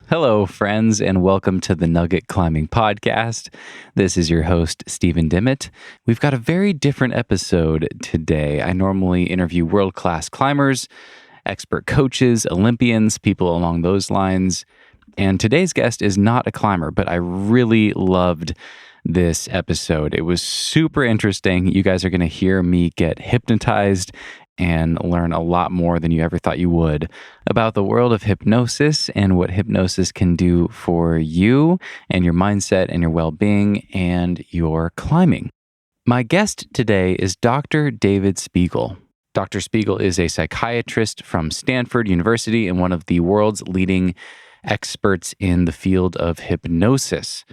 Hello, friends, and welcome to the Nugget Climbing Podcast. This is your host, Stephen Dimmitt. We've got a very different episode today. I normally interview world-class climbers, expert coaches, Olympians, people along those lines. And today's guest is not a climber, but I really loved this episode. It was super interesting. You guys are going to hear me get hypnotized and learn a lot more than you ever thought you would about the world of hypnosis and what hypnosis can do for you and your mindset and your well-being and your climbing. My guest today is Dr. David Spiegel. Dr. Spiegel is a psychiatrist from Stanford University and one of the world's leading experts in the field of hypnosis.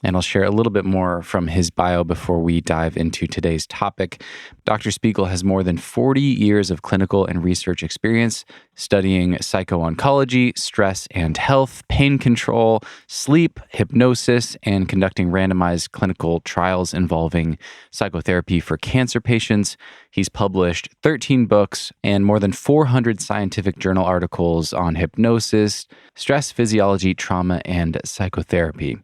And I'll share a little bit more from his bio before we dive into today's topic. Dr. Spiegel has more than 40 years of clinical and research experience studying psycho-oncology, stress and health, pain control, sleep, hypnosis, and conducting randomized clinical trials involving psychotherapy for cancer patients. He's published 13 books and more than 400 scientific journal articles on hypnosis, stress physiology, trauma, and psychotherapy.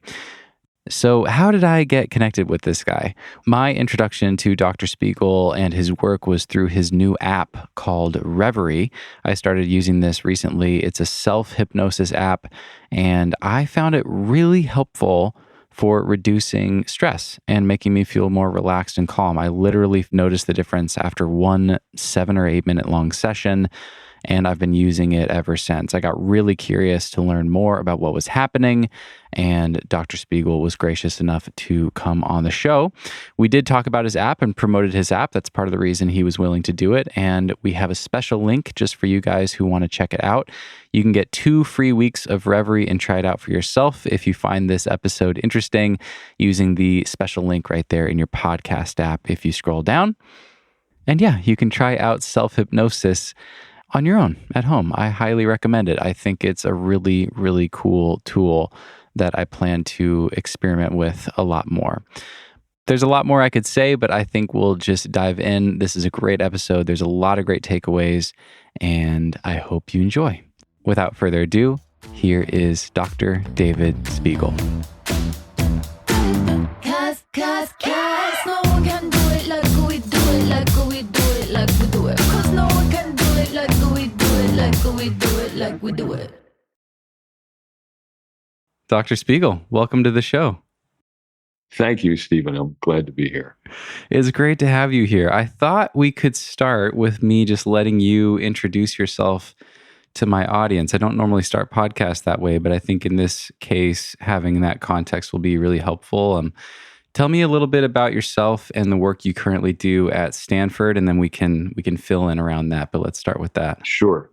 So how did I get connected with this guy? My introduction to Dr. Spiegel and his work was through his new app called Reveri. I started using this recently. It's a self-hypnosis app, and I found it really helpful for reducing stress and making me feel more relaxed and calm. I literally noticed the difference after one 7 or 8 minute long session, and I've been using it ever since. I got really curious to learn more about what was happening, and Dr. Spiegel was gracious enough to come on the show. We did talk about his app and promoted his app. That's part of the reason he was willing to do it, and we have a special link just for you guys who want to check it out. You can get 2 free weeks of Reveri and try it out for yourself if you find this episode interesting using the special link right there in your podcast app if you scroll down. And yeah, you can try out self-hypnosis on your own at home. I highly recommend it. I think it's a really, really cool tool that I plan to experiment with a lot more. There's a lot more I could say, but I think we'll just dive in. This is a great episode. There's a lot of great takeaways, and I hope you enjoy. Without further ado, here is Dr. David Spiegel. Cause no one can do it like we do it, like we do it, like we do it. Cause no one can do it like we do it, like we do it, like we do it. Dr. Spiegel, welcome to the show. Thank you, Stephen. I'm glad to be here. It's great to have you here. I thought we could start with me just letting you introduce yourself to my audience. I don't normally start podcasts that way, but I think in this case, having that context will be really helpful. Tell me a little bit about yourself and the work you currently do at Stanford, and then we can fill in around that. But let's start with that. Sure.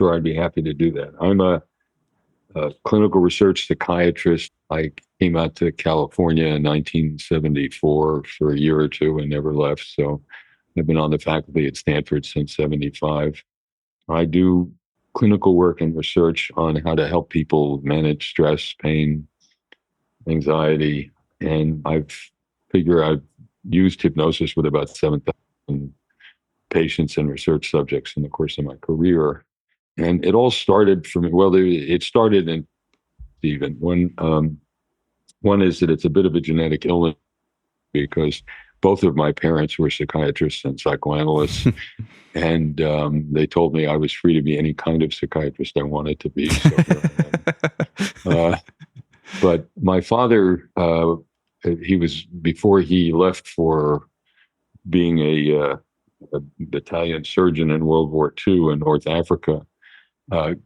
I'd be happy to do that. I'm a clinical research psychiatrist. I came out to California in 1974 for a year or two and never left. So I've been on the faculty at Stanford since 75. I do clinical work and research on how to help people manage stress, pain, anxiety. And I've used hypnosis with about 7,000 patients and research subjects in the course of my career. And it all started from, it started in, Stephen. One is that it's a bit of a genetic illness because both of my parents were psychiatrists and psychoanalysts. And they told me I was free to be any kind of psychiatrist I wanted to be. So, but my father, before he left for being a battalion surgeon in World War II in North Africa,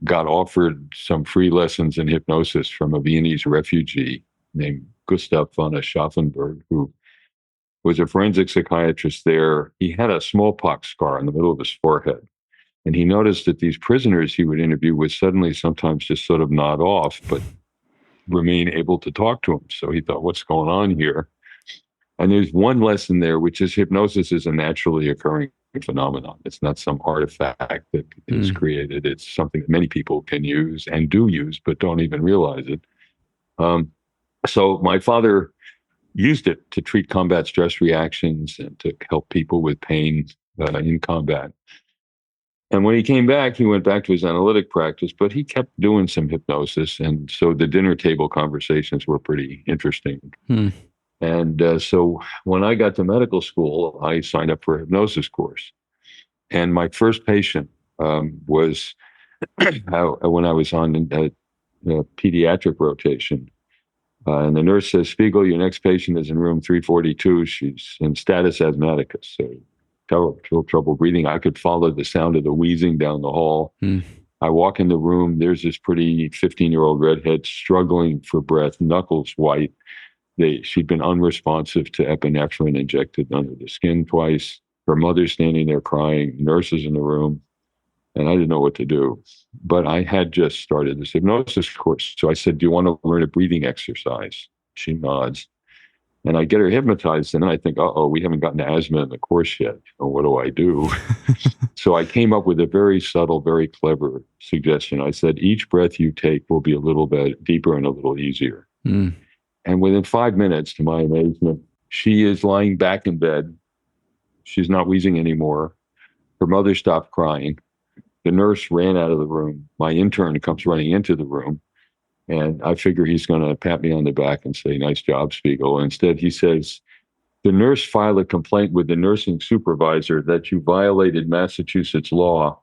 got offered some free lessons in hypnosis from a Viennese refugee named Gustav von Aschaffenburg, who was a forensic psychiatrist there. He had a smallpox scar in the middle of his forehead. And he noticed that these prisoners he would interview would suddenly sometimes just sort of nod off, but remain able to talk to him. So he thought, what's going on here? And there's one lesson there, which is hypnosis is a naturally occurring phenomenon. It's not some artifact that is created. It's something that many people can use and do use, but don't even realize it. So my father used it to treat combat stress reactions and to help people with pain in combat. And when he came back, he went back to his analytic practice, but he kept doing some hypnosis. And so the dinner table conversations were pretty interesting. Hmm. And so when I got to medical school, I signed up for a hypnosis course. And my first patient was when I was on a pediatric rotation. And the nurse says, Spiegel, your next patient is in room 342. She's in status asthmaticus, so trouble breathing. I could follow the sound of the wheezing down the hall. Mm. I walk in the room. There's this pretty 15-year-old redhead struggling for breath, knuckles white. She'd been unresponsive to epinephrine injected under the skin twice. Her mother's standing there crying, nurses in the room, and I didn't know what to do. But I had just started this hypnosis course. So I said, do you want to learn a breathing exercise? She nods. And I get her hypnotized, and then I think, we haven't gotten to asthma in the course yet. Oh, what do I do? So I came up with a very subtle, very clever suggestion. I said, each breath you take will be a little bit deeper and a little easier. Mm. And within 5 minutes, to my amazement, she is lying back in bed. She's not wheezing anymore. Her mother stopped crying. The nurse ran out of the room. My intern comes running into the room. And I figure he's going to pat me on the back and say, nice job, Spiegel. Instead, he says, the nurse filed a complaint with the nursing supervisor that you violated Massachusetts law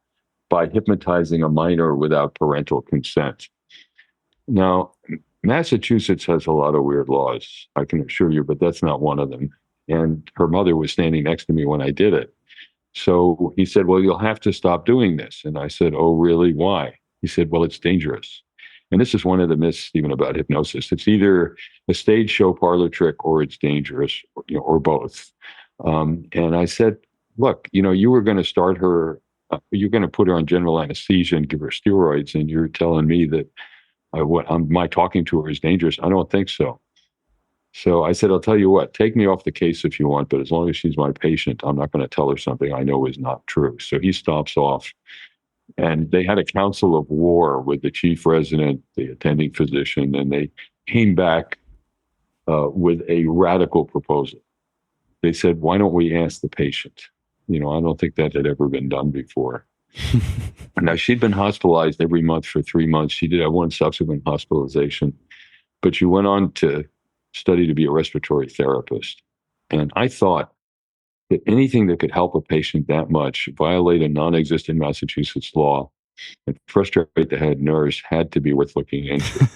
by hypnotizing a minor without parental consent. Now, Massachusetts has a lot of weird laws, I can assure you, but that's not one of them. And her mother was standing next to me when I did it. So he said, well, you'll have to stop doing this. And I said, oh, really? Why? He said, well, it's dangerous. And this is one of the myths even about hypnosis. It's either a stage show parlor trick or it's dangerous, or both. And I said, look, you were going to start her, you're going to put her on general anesthesia and give her steroids. And you're telling me that my talking to her is dangerous. I don't think so. So I said, I'll tell you what, take me off the case if you want, but as long as she's my patient, I'm not going to tell her something I know is not true. So he stops off. And they had a council of war with the chief resident, the attending physician, and they came back with a radical proposal. They said, why don't we ask the patient? I don't think that had ever been done before. Now, she'd been hospitalized every month for 3 months. She did have one subsequent hospitalization, but she went on to study to be a respiratory therapist. And I thought that anything that could help a patient that much violate a non-existent Massachusetts law and frustrate the head nurse had to be worth looking into.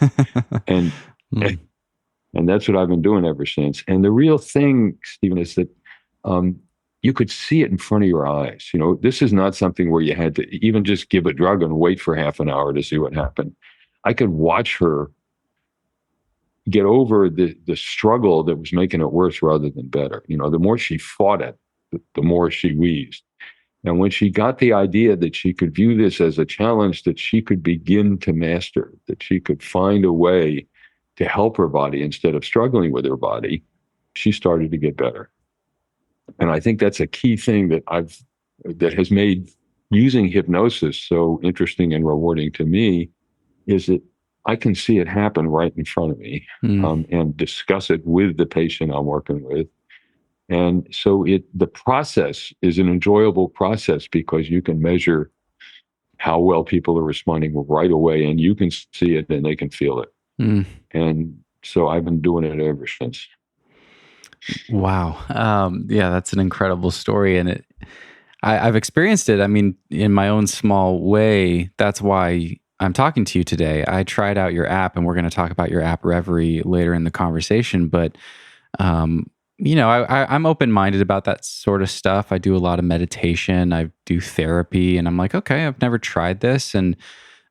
and that's what I've been doing ever since. And the real thing, Stephen, is that you could see it in front of your eyes. This is not something where you had to even just give a drug and wait for half an hour to see what happened. I could watch her get over the struggle that was making it worse rather than better. The more she fought it, the more she wheezed. And when she got the idea that she could view this as a challenge that she could begin to master, that she could find a way to help her body instead of struggling with her body, she started to get better. And I think that's a key thing that has made using hypnosis so interesting and rewarding to me, is that I can see it happen right in front of me and discuss it with the patient I'm working with. And so the process is an enjoyable process because you can measure how well people are responding right away, and you can see it and they can feel it. And so I've been doing it ever since. Wow. Yeah, that's an incredible story. And I've experienced it. I mean, in my own small way. That's why I'm talking to you today. I tried out your app, and we're going to talk about your app, Reveri, later in the conversation. But, I'm open-minded about that sort of stuff. I do a lot of meditation. I do therapy, and I'm like, okay, I've never tried this. And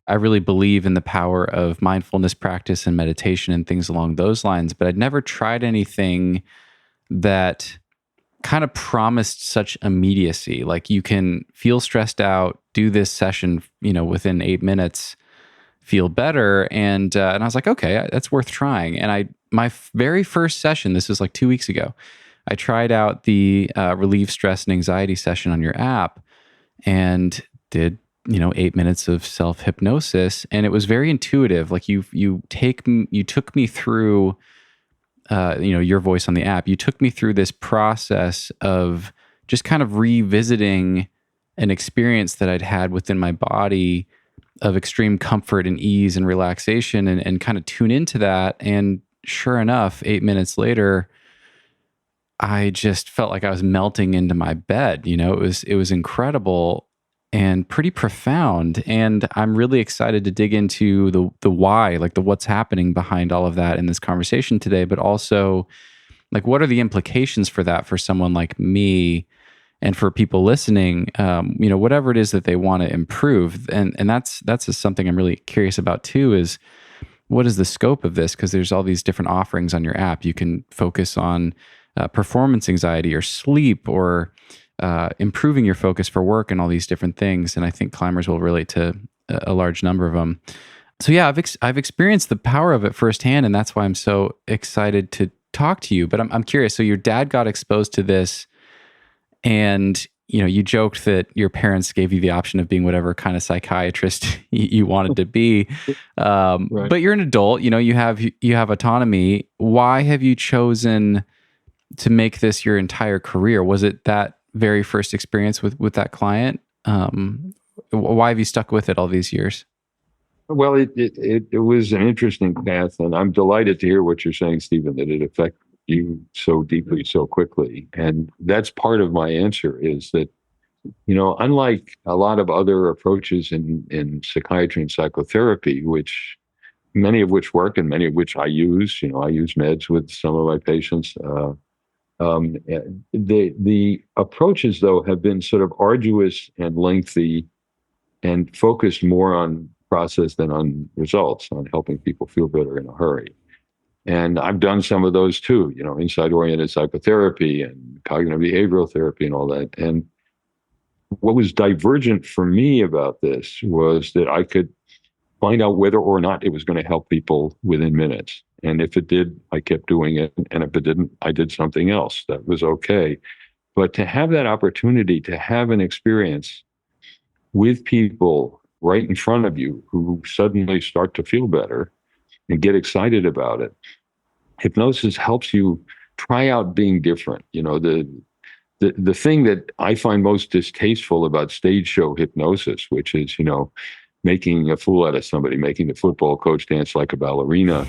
I really believe in the power of mindfulness practice and meditation and things along those lines. But I'd never tried anything that kind of promised such immediacy. Like, you can feel stressed out, do this session, within 8 minutes, feel better. And I was like, okay, that's worth trying. And my very first session, this was like 2 weeks ago, I tried out the relieve stress and anxiety session on your app and did 8 minutes of self-hypnosis. And it was very intuitive. Like you took me through, your voice on the app. You took me through this process of just kind of revisiting an experience that I'd had within my body of extreme comfort and ease and relaxation, and kind of tune into that. And sure enough, 8 minutes later, I just felt like I was melting into my bed. It was incredible and pretty profound. And I'm really excited to dig into the why, like the what's happening behind all of that in this conversation today, but also like what are the implications for that for someone like me and for people listening, whatever it is that they want to improve. And that's just something I'm really curious about too, is what is the scope of this? Because there's all these different offerings on your app. You can focus on performance anxiety or sleep or improving your focus for work and all these different things. And I think climbers will relate to a large number of them. So yeah, I've experienced the power of it firsthand, and that's why I'm so excited to talk to you. But I'm curious. So your dad got exposed to this, and you joked that your parents gave you the option of being whatever kind of psychiatrist you wanted to be. Right. But you're an adult. You have autonomy. Why have you chosen to make this your entire career? Was it that very first experience with that client? Why have you stuck with it all these years? Well, it was an interesting path, and I'm delighted to hear what you're saying, Stephen, that it affected you so deeply, so quickly. And that's part of my answer is that, unlike a lot of other approaches in psychiatry and psychotherapy, many of which work and many of which I use, I use meds with some of my patients. The approaches, though, have been sort of arduous and lengthy and focused more on process than on results, on helping people feel better in a hurry. And I've done some of those too, insight-oriented psychotherapy and cognitive behavioral therapy and all that. And what was divergent for me about this was that I could find out whether or not it was going to help people within minutes. And if it did, I kept doing it. And if it didn't, I did something else. That was okay. But to have that opportunity to have an experience with people right in front of you who suddenly start to feel better and get excited about it, hypnosis helps you try out being different. The thing that I find most distasteful about stage show hypnosis, which is, making a fool out of somebody, making the football coach dance like a ballerina,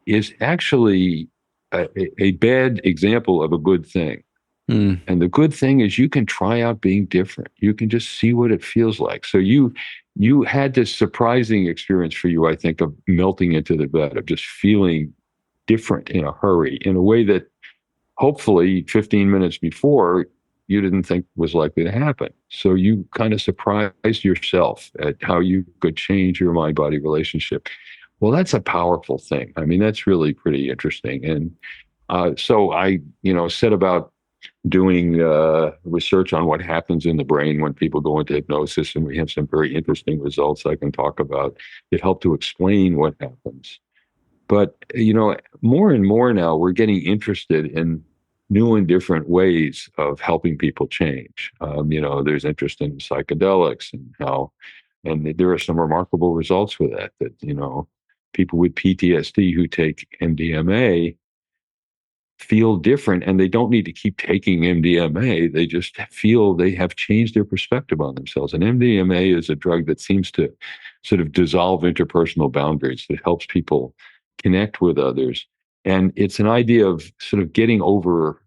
is actually a bad example of a good thing. And the good thing is you can try out being different. You can just see what it feels like. So you had this surprising experience for you, I think, of melting into the bed, of just feeling different in a hurry, in a way that hopefully 15 minutes before you didn't think was likely to happen. So you kind of surprised yourself at how you could change your mind-body relationship. Well, that's a powerful thing. I mean, that's really pretty interesting. And so I, set about doing research on what happens in the brain when people go into hypnosis, and we have some very interesting results I can talk about that help to explain what happens. But, more and more now, we're getting interested in new and different ways of helping people change. There's interest in psychedelics and there are some remarkable results with that, people with PTSD who take MDMA feel different, and they don't need to keep taking MDMA. They just feel they have changed their perspective on themselves. And MDMA is a drug that seems to sort of dissolve interpersonal boundaries, that helps people connect with others. And it's an idea of sort of getting over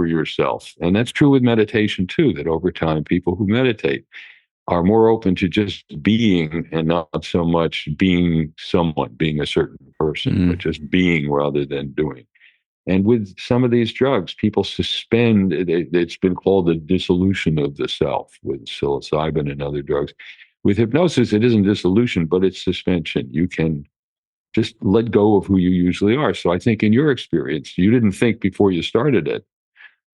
yourself. And that's true with meditation too, that over time, people who meditate are more open to just being, and not so much being someone, being a certain person, but just being rather than doing. And with some of these drugs, people suspend, it's been called the dissolution of the self with psilocybin and other drugs. With hypnosis, it isn't dissolution, but it's suspension. You can just let go of who you usually are. So I think in your experience, you didn't think before you started it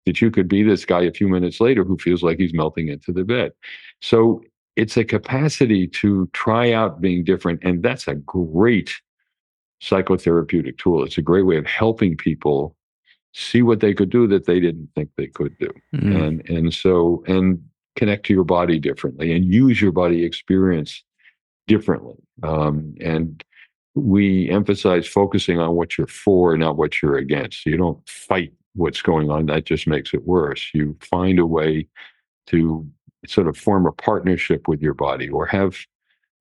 that you could be this guy a few minutes later who feels like he's melting into the bed. So it's a capacity to try out being different. And that's a great psychotherapeutic tool. It's a great way of helping people see what they could do that they didn't think they could do. And connect to your body differently and use your body experience differently. And we emphasize focusing on what you're for, not what you're against. You don't fight what's going on, that just makes it worse. You find a way to sort of form a partnership with your body or have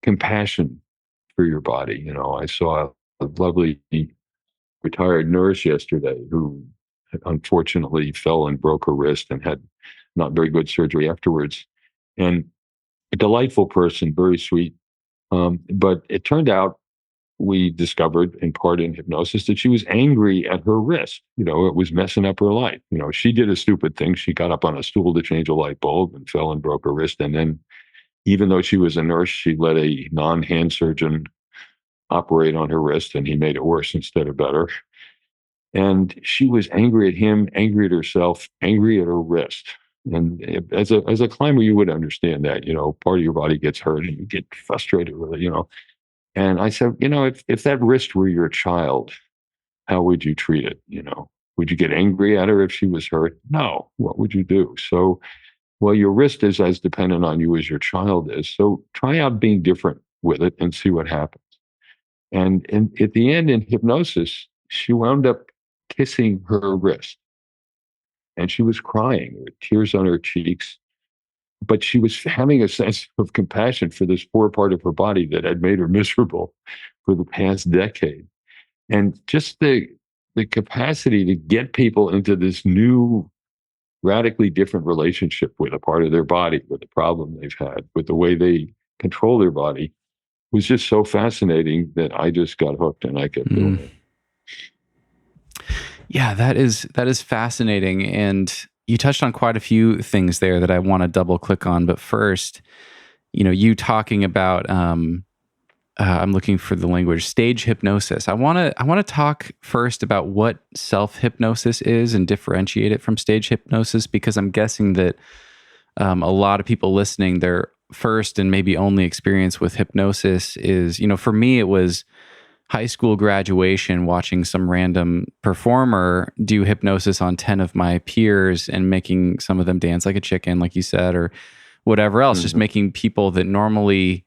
compassion for your body. I saw a lovely retired nurse yesterday who unfortunately fell and broke her wrist and had not very good surgery afterwards. And a delightful person, very sweet. But it turned out, we discovered in part in hypnosis, that she was angry at her wrist. It was messing up her life. She did a stupid thing. She got up on a stool to change a light bulb and fell and broke her wrist. And then, even though she was a nurse, she let a non-hand surgeon operate on her wrist, and he made it worse instead of better. And she was angry at him, angry at herself, angry at her wrist. And as a climber, you would understand that, part of your body gets hurt and you get frustrated with it, And I said, if that wrist were your child, how would you treat it? Would you get angry at her if she was hurt? No. What would you do? So, well, your wrist is as dependent on you as your child is. So try out being different with it and see what happens. And at the end, in hypnosis, she wound up kissing her wrist. And she was crying with tears on her cheeks. But she was having a sense of compassion for this poor part of her body that had made her miserable for the past decade. And just the capacity to get people into this new, radically different relationship with a part of their body, with the problem they've had, with the way they control their body, was just so fascinating that I just got hooked and I kept doing it. Yeah, that is fascinating. And you touched on quite a few things there that I want to double click on. But first, you talking about, I'm looking for the language, stage hypnosis. I want to talk first about what self-hypnosis is and differentiate it from stage hypnosis, because I'm guessing that a lot of people listening, their first and maybe only experience with hypnosis is, for me, it was high school graduation, watching some random performer do hypnosis on 10 of my peers and making some of them dance like a chicken, like you said, or whatever else, just making people that normally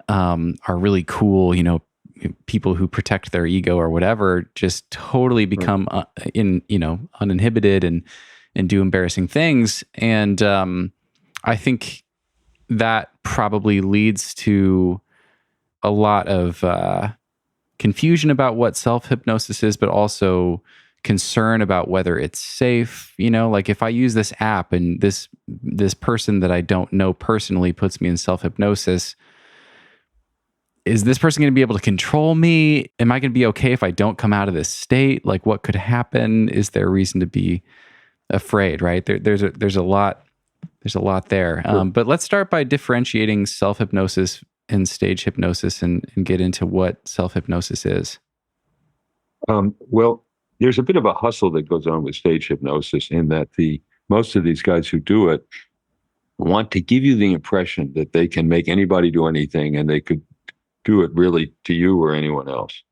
are really cool, people who protect their ego or whatever, just totally become uninhibited and do embarrassing things. And I think that probably leads to a lot of confusion about what self-hypnosis is, but also concern about whether it's safe. Like if I use this app and this person that I don't know personally puts me in self-hypnosis, is this person going to be able to control me? Am I going to be okay if I don't come out of this state? Like, what could happen? Is there a reason to be afraid? Right? There's a lot there. Sure. But let's start by differentiating self-hypnosis and stage hypnosis and get into what self-hypnosis is. Well, there's a bit of a hustle that goes on with stage hypnosis in that most of these guys who do it want to give you the impression that they can make anybody do anything and they could do it really to you or anyone else.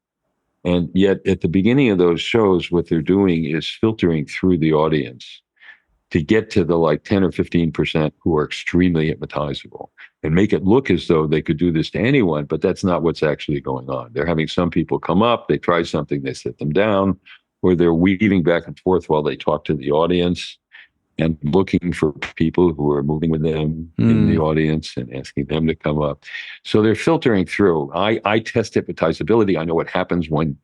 And yet at the beginning of those shows, what they're doing is filtering through the audience to get to the 10 or 15% who are extremely hypnotizable and make it look as though they could do this to anyone, but that's not what's actually going on. They're having some people come up, they try something, they sit them down, or they're weaving back and forth while they talk to the audience and looking for people who are moving with them in the audience and asking them to come up. So they're filtering through. I test hypnotizability. I know what happens when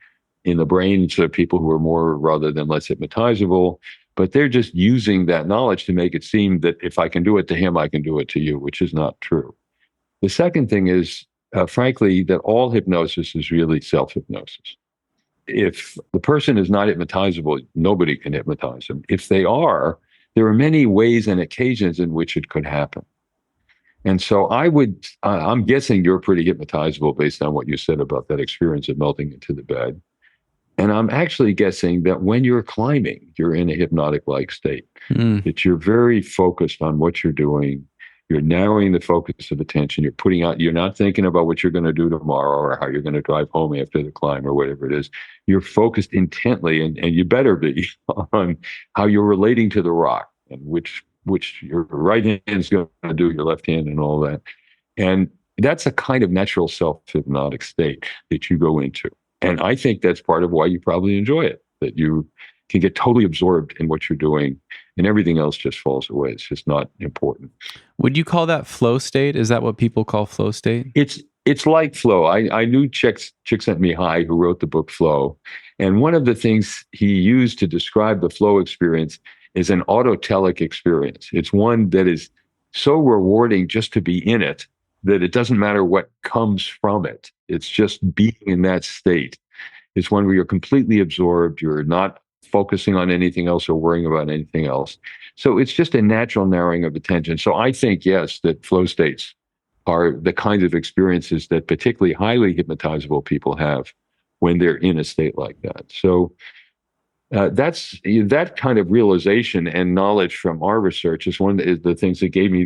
in the brains of people who are more rather than less hypnotizable, but they're just using that knowledge to make it seem that if I can do it to him, I can do it to you, which is not true. The second thing is, frankly, that all hypnosis is really self-hypnosis. If the person is not hypnotizable, nobody can hypnotize them. If they are, there are many ways and occasions in which it could happen. And so I'm guessing you're pretty hypnotizable based on what you said about that experience of melting into the bed. And I'm actually guessing that when you're climbing, you're in a hypnotic-like state, that you're very focused on what you're doing. You're narrowing the focus of attention. You're not thinking about what you're going to do tomorrow or how you're going to drive home after the climb or whatever it is. You're focused intently, and you better be, on how you're relating to the rock and which your right hand is going to do, your left hand and all that. And that's a kind of natural self-hypnotic state that you go into. And I think that's part of why you probably enjoy it, that you can get totally absorbed in what you're doing, and everything else just falls away. It's just not important. Would you call that flow state? Is that what people call flow state? It's like flow. I knew Csikszentmihalyi, who wrote the book Flow, and one of the things he used to describe the flow experience is an autotelic experience. It's one that is so rewarding just to be in it that it doesn't matter what comes from it. It's just being in that state. It's one where you're completely absorbed. You're not focusing on anything else or worrying about anything else. So it's just a natural narrowing of attention. So I think, yes, that flow states are the kinds of experiences that particularly highly hypnotizable people have when they're in a state like that. So that's that kind of realization and knowledge from our research is one of the things that gave me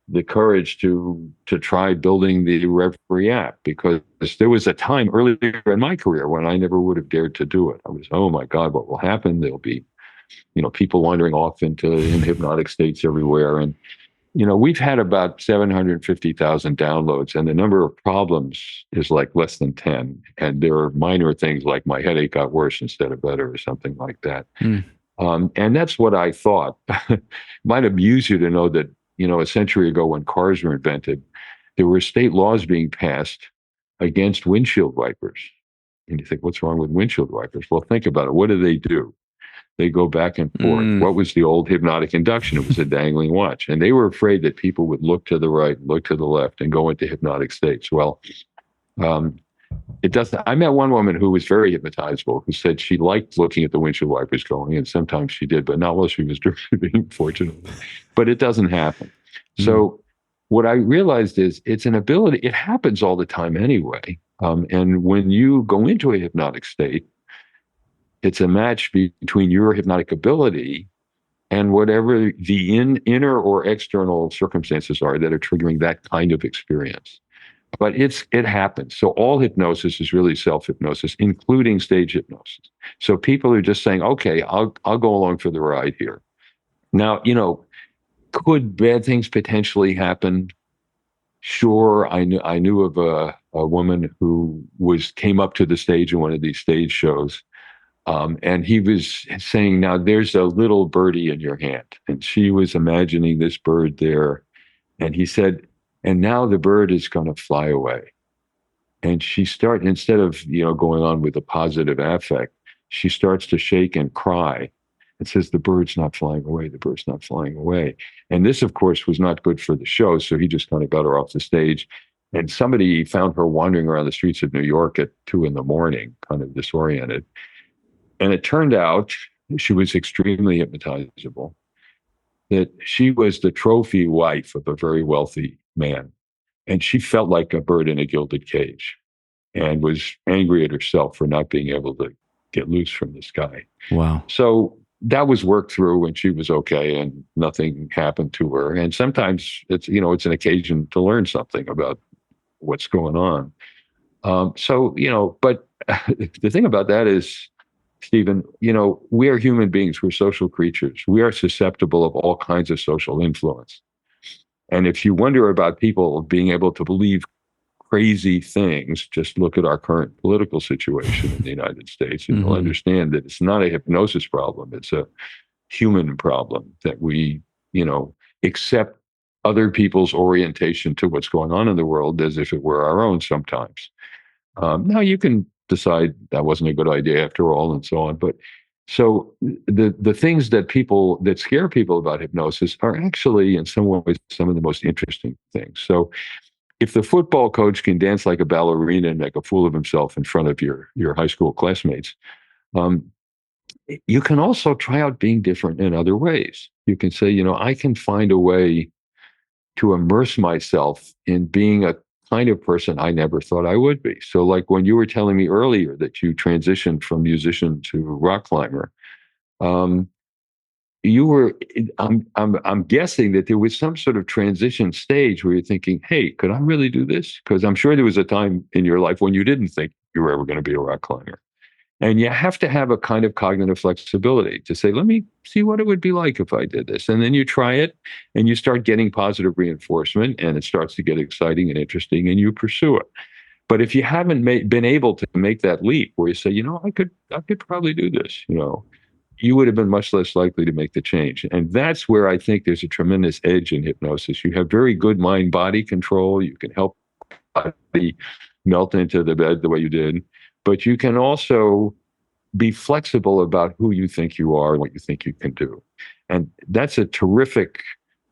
the courage to try building the Reveri app, because there was a time earlier in my career when I never would have dared to do it. I was, oh my God, what will happen? There'll be, people wandering off into hypnotic states everywhere. And, we've had about 750,000 downloads, and the number of problems is like less than 10. And there are minor things like my headache got worse instead of better or something like that. And that's what I thought. Might amuse you to know that, a century ago when cars were invented, there were state laws being passed against windshield wipers. And you think, what's wrong with windshield wipers? Well, think about it. What do? They go back and forth. What was the old hypnotic induction? It was a dangling watch. And they were afraid that people would look to the right, look to the left, and go into hypnotic states. Well, it doesn't. I met one woman who was very hypnotizable, who said she liked looking at the windshield wipers going, and sometimes she did, but not while she was driving, fortunately. But it doesn't happen. So what I realized is it's an ability. It happens all the time anyway. And when you go into a hypnotic state, it's a match between your hypnotic ability and whatever the inner or external circumstances are that are triggering that kind of experience. But it happens. So all hypnosis is really self-hypnosis, including stage hypnosis. So people are just saying, okay, I'll go along for the ride here. Now, could bad things potentially happen? Sure. I knew of a woman who came up to the stage in one of these stage shows. And he was saying, now there's a little birdie in your hand. And she was imagining this bird there. And he said, and now the bird is going to fly away. And she instead of, going on with a positive affect, she starts to shake and cry and says, the bird's not flying away. The bird's not flying away. And this, of course, was not good for the show. So he just kind of got her off the stage. And somebody found her wandering around the streets of New York at 2 a.m, kind of disoriented. And it turned out she was extremely hypnotizable, that she was the trophy wife of a very wealthy man. And she felt like a bird in a gilded cage and was angry at herself for not being able to get loose from the sky. Wow. So that was worked through and she was okay and nothing happened to her. And sometimes it's an occasion to learn something about what's going on. But the thing about that is, Stephen, we are human beings. We're social creatures. We are susceptible of all kinds of social influence. And if you wonder about people being able to believe crazy things, just look at our current political situation in the United States, and you'll understand that it's not a hypnosis problem. It's a human problem that we, accept other people's orientation to what's going on in the world as if it were our own sometimes. Now you can decide that wasn't a good idea after all, and so on. But so the things that scare people about hypnosis are actually in some ways some of the most interesting things. So if the football coach can dance like a ballerina and make a fool of himself in front of your high school classmates, you can also try out being different in other ways. You can say, I can find a way to immerse myself in being a kind of person I never thought I would be. So like when you were telling me earlier that you transitioned from musician to rock climber, I'm guessing that there was some sort of transition stage where you're thinking, hey, could I really do this? Because I'm sure there was a time in your life when you didn't think you were ever going to be a rock climber. And you have to have a kind of cognitive flexibility to say, let me see what it would be like if I did this. And then you try it and you start getting positive reinforcement and it starts to get exciting and interesting and you pursue it. But if you haven't been able to make that leap where you say, I could probably do this, you would have been much less likely to make the change. And that's where I think there's a tremendous edge in hypnosis. You have very good mind-body control. You can help body melt into the bed the way you did, but you can also be flexible about who you think you are and what you think you can do. And that's a terrific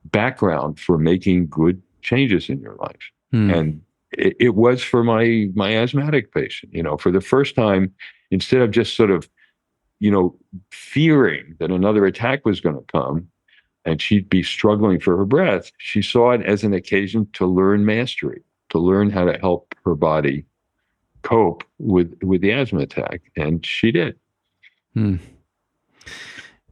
background for making good changes in your life. And it was for my asthmatic patient. For the first time, instead of just sort of, fearing that another attack was going to come and she'd be struggling for her breath, she saw it as an occasion to learn mastery, to learn how to help her body cope with the asthma attack. And she did. Yeah,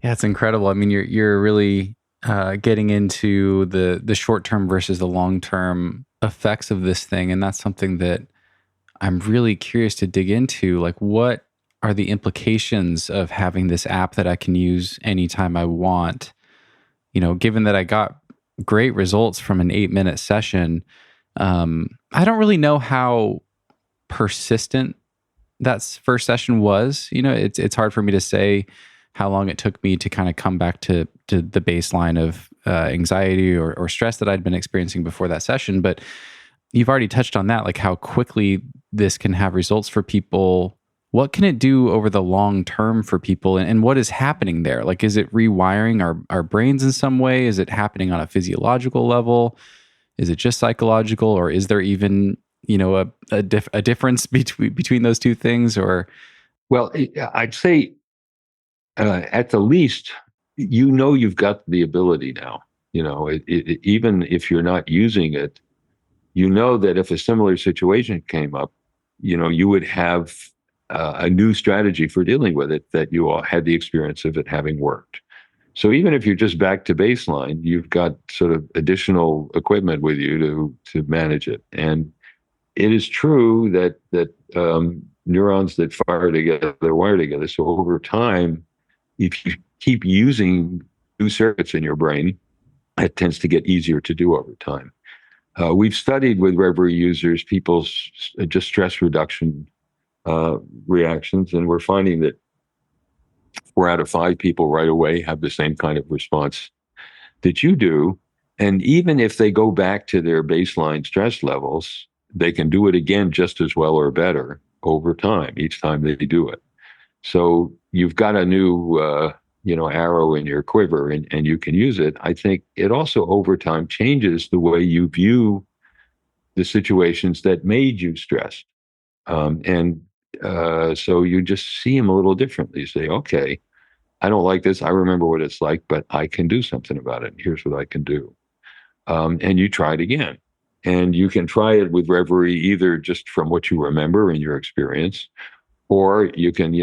it's incredible. I mean, you're really getting into the short-term versus the long-term effects of this thing. And that's something that I'm really curious to dig into. Like, what are the implications of having this app that I can use anytime I want? Given that I got great results from an 8-minute session, I don't really know how persistent that first session was. It's hard for me to say how long it took me to kind of come back to the baseline of anxiety or stress that I'd been experiencing before that session. But you've already touched on that, like how quickly this can have results for people. What can it do over the long term for people? And what is happening there? Like, is it rewiring our brains in some way? Is it happening on a physiological level? Is it just psychological? Or is there even, a difference between those two things? Or, well, I'd say at the least, you've got the ability now. Even if you're not using it, that if a similar situation came up, you would have a new strategy for dealing with it, that you all had the experience of it having worked. So even if you're just back to baseline, you've got sort of additional equipment with you to manage it. And it is true that neurons that fire together wire together. So over time, if you keep using new circuits in your brain, it tends to get easier to do over time. We've studied with Reveri users people's just stress reduction reactions, and we're finding that 4 out of 5 people right away have the same kind of response that you do. And even if they go back to their baseline stress levels, they can do it again just as well or better over time, each time they do it. So you've got a new arrow in your quiver, and you can use it. I think it also over time changes the way you view the situations that made you stressed. So you just see them a little differently. You say, okay, I don't like this. I remember what it's like, but I can do something about it. Here's what I can do. And you try it again. And you can try it with Reveri either just from what you remember in your experience, or you can,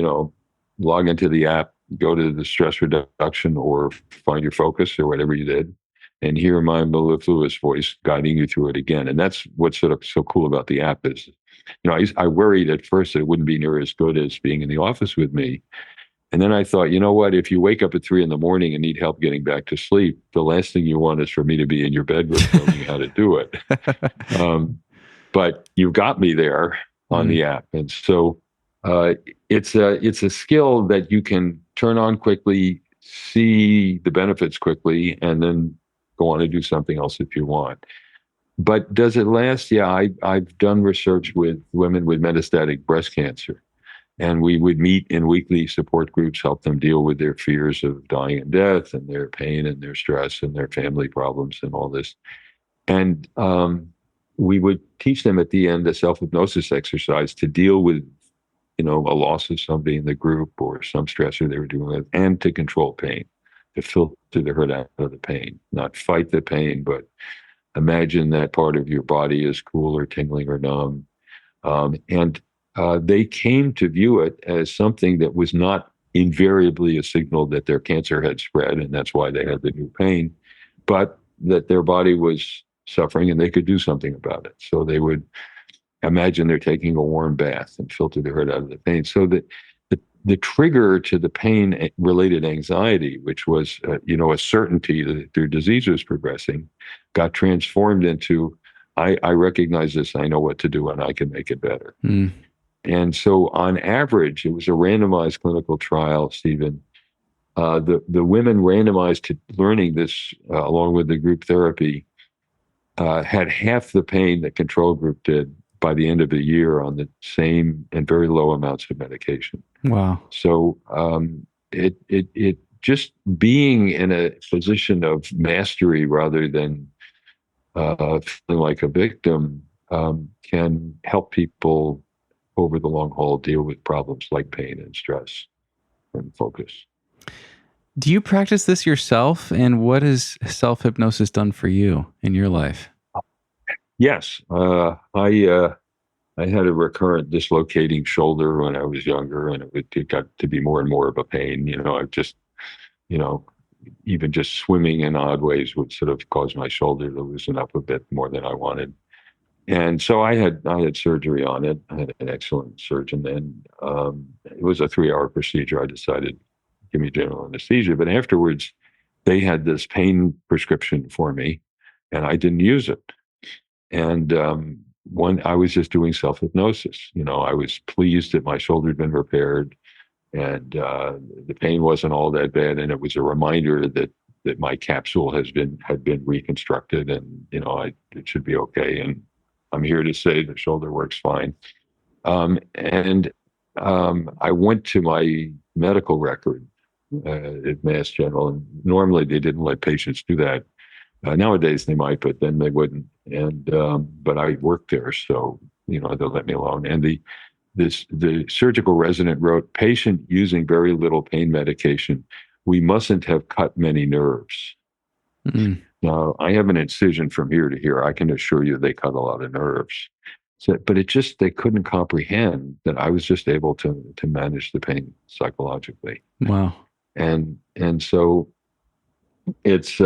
log into the app, go to the stress reduction, or find your focus or whatever you did, and hear my mellifluous voice guiding you through it again. And that's what's sort of so cool about the app is, I worried at first that it wouldn't be near as good as being in the office with me. And then I thought, you know what, if you wake up at 3 a.m. and need help getting back to sleep, the last thing you want is for me to be in your bedroom telling you how to do it. But you've got me there on the app. And so it's a skill that you can turn on quickly, see the benefits quickly, and then go on to do something else if you want. But does it last? Yeah, I've done research with women with metastatic breast cancer, and we would meet in weekly support groups, help them deal with their fears of dying and death and their pain and their stress and their family problems and all this. And we would teach them at the end a self-hypnosis exercise to deal with, a loss of somebody in the group or some stressor they were dealing with, and to control pain, to filter the hurt out of the pain, not fight the pain, but imagine that part of your body is cool or tingling or numb. And they came to view it as something that was not invariably a signal that their cancer had spread, and that's why they had the new pain, but that their body was suffering and they could do something about it. So they would imagine they're taking a warm bath and filter the hurt out of the pain. So that the trigger to the pain-related anxiety, which was, a certainty that their disease was progressing, got transformed into, I recognize this, I know what to do, and I can make it better. And so on average, it was a randomized clinical trial, Stephen. The women randomized to learning this along with the group therapy had half the pain that control group did by the end of the year on the same and very low amounts of medication. Wow. So it just being in a position of mastery rather than feeling like a victim can help people over the long haul deal with problems like pain and stress and focus. Do you practice this yourself? And what has self-hypnosis done for you in your life? Yes. I had a recurrent dislocating shoulder when I was younger, and it got to be more and more of a pain. I just, even just swimming in odd ways would sort of cause my shoulder to loosen up a bit more than I wanted. And so I had surgery on it. I had an excellent surgeon, and it was a 3-hour procedure. I decided, give me general anesthesia. But afterwards, they had this pain prescription for me, and I didn't use it. And I was just doing self-hypnosis. I was pleased that my shoulder had been repaired, and the pain wasn't all that bad. And it was a reminder that my capsule had been reconstructed, and it should be okay. And I'm here to say the shoulder works fine. And I went to my medical record at Mass General, and normally they didn't let patients do that. Nowadays they might, but then they wouldn't. And but I worked there, so they'll let me alone. And the surgical resident wrote, patient using very little pain medication, we mustn't have cut many nerves. Mm-hmm. Now, I have an incision from here to here. I can assure you they cut a lot of nerves. So, but they couldn't comprehend that I was just able to manage the pain psychologically. Wow. And so it's,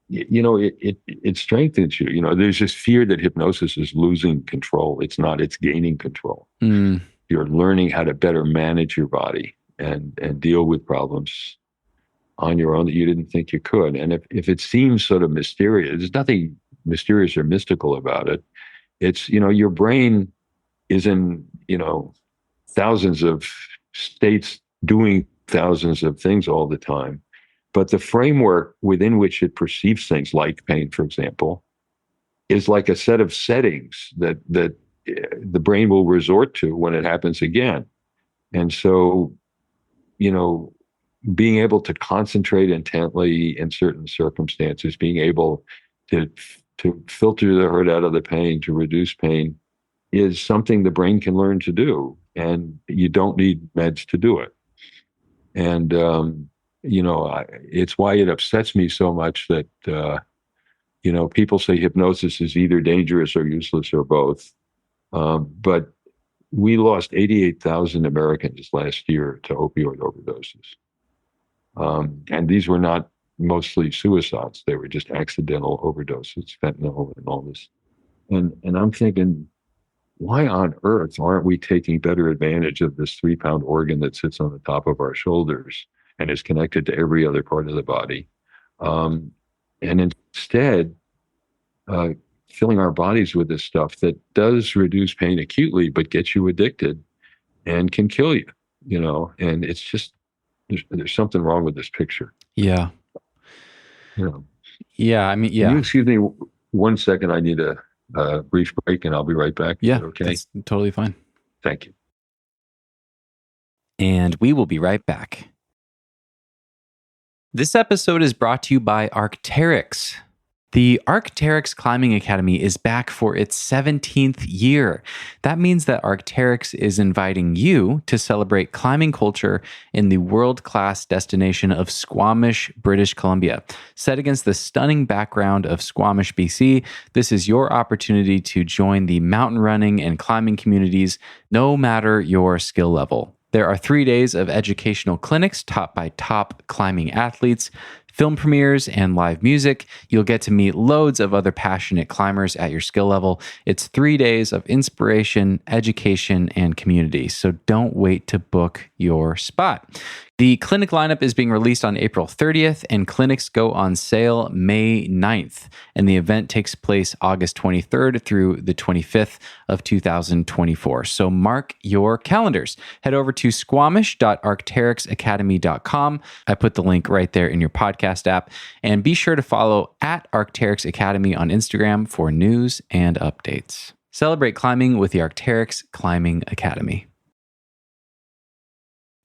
it strengthens you. There's this fear that hypnosis is losing control. It's not, it's gaining control. Mm. You're learning how to better manage your body and deal with problems on your own that you didn't think you could. And if it seems sort of mysterious, there's nothing mysterious or mystical about it. It's, your brain is in, thousands of states doing thousands of things all the time. But the framework within which it perceives things, like pain, for example, is like a set of settings that the brain will resort to when it happens again. And so, being able to concentrate intently in certain circumstances, being able to filter the hurt out of the pain, to reduce pain, is something the brain can learn to do. And you don't need meds to do it. And, it's why it upsets me so much that, people say hypnosis is either dangerous or useless or both. But we lost 88,000 Americans last year to opioid overdoses. And these were not mostly suicides. They were just accidental overdoses, fentanyl and all this. And I'm thinking, why on earth aren't we taking better advantage of this 3-pound organ that sits on the top of our shoulders and is connected to every other part of the body? And instead, filling our bodies with this stuff that does reduce pain acutely, but gets you addicted and can kill you, and it's just, there's something wrong with this picture. Yeah. Yeah. I mean, yeah. Can you excuse me 1 second? I need a brief break and I'll be right back. Yeah. Okay. That's totally fine. Thank you. And we will be right back. This episode is brought to you by Arc'teryx. The Arc'teryx Climbing Academy is back for its 17th year. That means that Arc'teryx is inviting you to celebrate climbing culture in the world-class destination of Squamish, British Columbia. Set against the stunning background of Squamish, BC, this is your opportunity to join the mountain running and climbing communities, no matter your skill level. There are 3 days of educational clinics taught by top climbing athletes, film premieres, and live music. You'll get to meet loads of other passionate climbers at your skill level. It's 3 days of inspiration, education, and community. So don't wait to book your spot. The clinic lineup is being released on April 30th, and clinics go on sale May 9th. And the event takes place August 23rd through the 25th of 2024. So mark your calendars. Head over to squamish.arcteryxacademy.com. I put the link right there in your podcast app. And be sure to follow at Arcteryx Academy on Instagram for news and updates. Celebrate climbing with the Arcteryx Climbing Academy.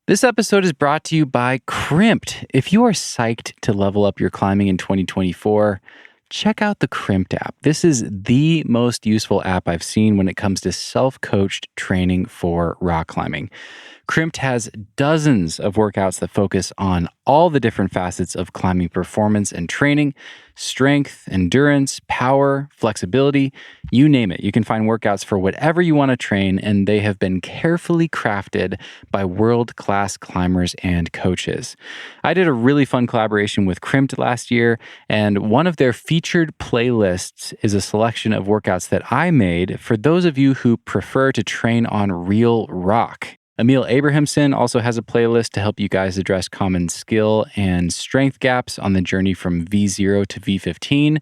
This episode is brought to you by Crimpd. If you are psyched to level up your climbing in 2024, check out the Crimpd app. This is the most useful app I've seen when it comes to self-coached training for rock climbing. Crimpd has dozens of workouts that focus on all the different facets of climbing performance and training: strength, endurance, power, flexibility, you name it. You can find workouts for whatever you want to train, and they have been carefully crafted by world-class climbers and coaches. I did a really fun collaboration with Crimpd last year, and one of their featured playlists is a selection of workouts that I made for those of you who prefer to train on real rock. Emil Abrahamson also has a playlist to help you guys address common skill and strength gaps on the journey from V0 to V15.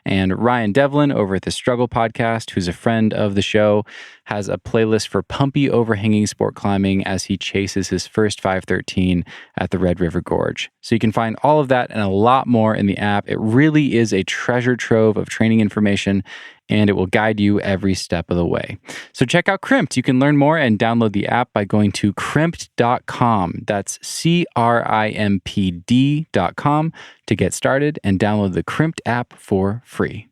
And Ryan Devlin over at the Struggle Podcast, who's a friend of the show, has a playlist for pumpy overhanging sport climbing as he chases his first 513 at the Red River Gorge. So you can find all of that and a lot more in the app. It really is a treasure trove of training information, and it will guide you every step of the way. So check out Crimpd. You can learn more and download the app by going to crimpd.com. That's CRIMPD.com to get started and download the Crimpd app for free.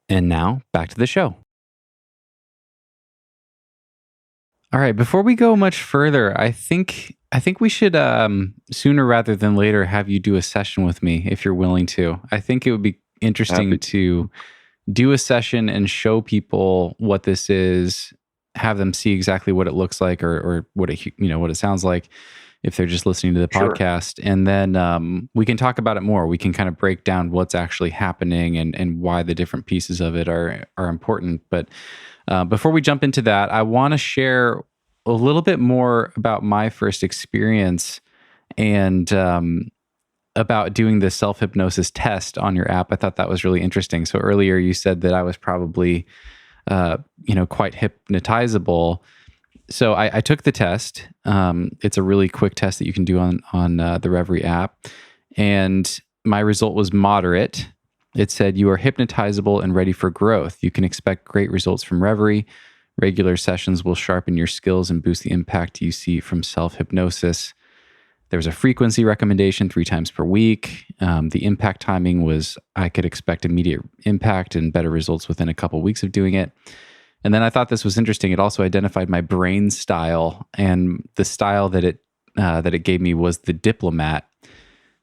And now, back to the show. All right, before we go much further, I think we should sooner rather than later have you do a session with me if you're willing to. I think it would be interesting to do a session and show people what this is, have them see exactly what it looks like or what it sounds like if they're just listening to the podcast. And then we can talk about it more. We can kind of break down what's actually happening and why the different pieces of it are important. But before we jump into that, I want to share a little bit more about my first experience and about doing the self-hypnosis test on your app. I thought that was really interesting. So earlier you said that I was probably, quite hypnotizable. So I took the test. It's a really quick test that you can do on the Reveri app. And my result was moderate. It said, you are hypnotizable and ready for growth. You can expect great results from Reveri. Regular sessions will sharpen your skills and boost the impact you see from self-hypnosis. There was a frequency recommendation 3 times per week. The impact timing was I could expect immediate impact and better results within a couple weeks of doing it. And then I thought this was interesting. It also identified my brain style, and the style that it gave me was the diplomat.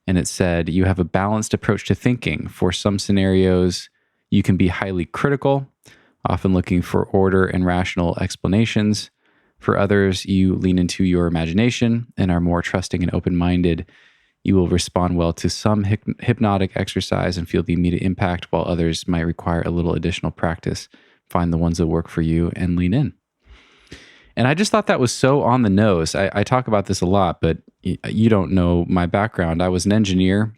And it said, you have a balanced approach to thinking. For some scenarios, you can be highly critical, often looking for order and rational explanations. For others, you lean into your imagination and are more trusting and open-minded. You will respond well to some hypnotic exercise and feel the immediate impact, while others might require a little additional practice. Find the ones that work for you and lean in. And I just thought that was so on the nose. I talk about this a lot, but you don't know my background. I was an engineer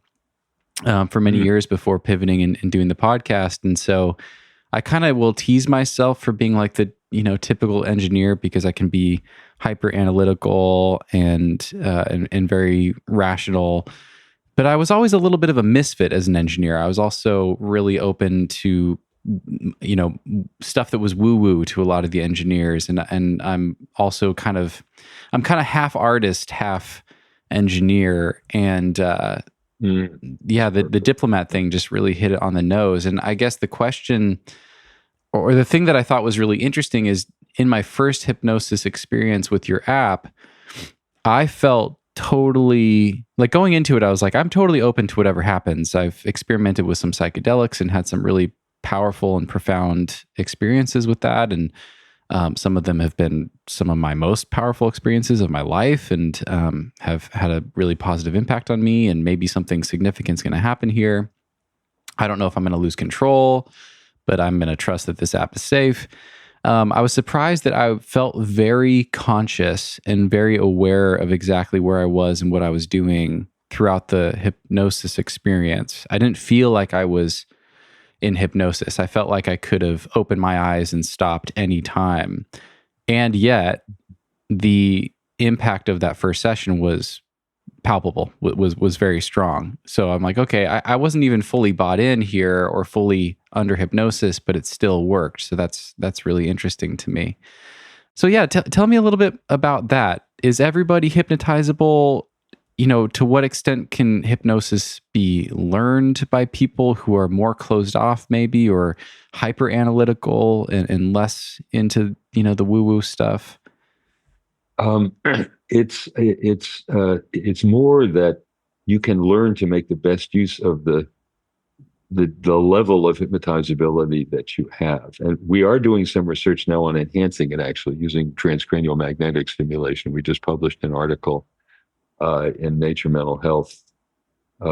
for many years before pivoting and doing the podcast. And so I kind of will tease myself for being like the typical engineer, because I can be hyper analytical and very rational. But I was always a little bit of a misfit as an engineer. I was also really open to stuff that was woo-woo to a lot of the engineers, and I'm also kind of half artist, half engineer, and the diplomat thing just really hit it on the nose. And I guess the question, or the thing that I thought was really interesting, is in my first hypnosis experience with your app, I felt totally like going into it, I was like, I'm totally open to whatever happens. I've experimented with some psychedelics and had some really powerful and profound experiences with that. And Some of them have been some of my most powerful experiences of my life and have had a really positive impact on me. And maybe something significant is going to happen here. I don't know if I'm going to lose control, but I'm going to trust that this app is safe. I was surprised that I felt very conscious and very aware of exactly where I was and what I was doing throughout the hypnosis experience. I didn't feel like I was in hypnosis. I felt like I could have opened my eyes and stopped any time. And yet, the impact of that first session was palpable, was very strong. So I'm like, okay, I wasn't even fully bought in here or fully under hypnosis, but it still worked. So that's really interesting to me. So yeah, tell me a little bit about that. Is everybody hypnotizable? To what extent can hypnosis be learned by people who are more closed off maybe, or hyper analytical and less into, the woo-woo stuff? It's more that you can learn to make the best use of the level of hypnotizability that you have. And we are doing some research now on enhancing it, actually, using transcranial magnetic stimulation. We just published an article in Nature Mental Health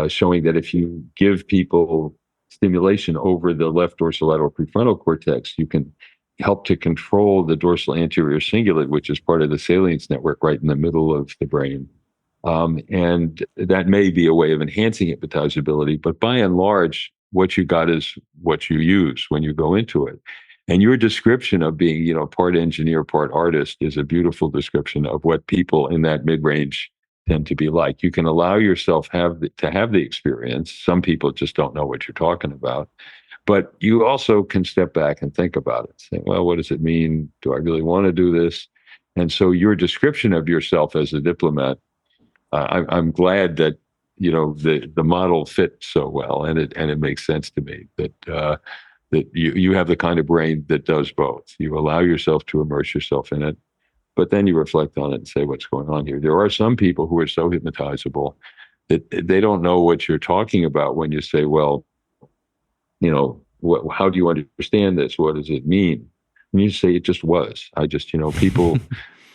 showing that if you give people stimulation over the left dorsolateral prefrontal cortex, you can help to control the dorsal anterior cingulate, which is part of the salience network right in the middle of the brain. And that may be a way of enhancing hypnotizability, but by and large, what you got is what you use when you go into it. And your description of being, part engineer, part artist is a beautiful description of what people in that mid-range tend to be like. You can allow yourself to have the experience. Some people just don't know what you're talking about. But you also can step back and think about it. Say, well, what does it mean? Do I really want to do this? And so your description of yourself as a diplomat, I'm glad that the model fits so well, and it makes sense to me that you have the kind of brain that does both. You allow yourself to immerse yourself in it, but then you reflect on it and say, what's going on here? There are some people who are so hypnotizable that they don't know what you're talking about when you say, well, how do you understand this? What does it mean? And you say, it just was. People,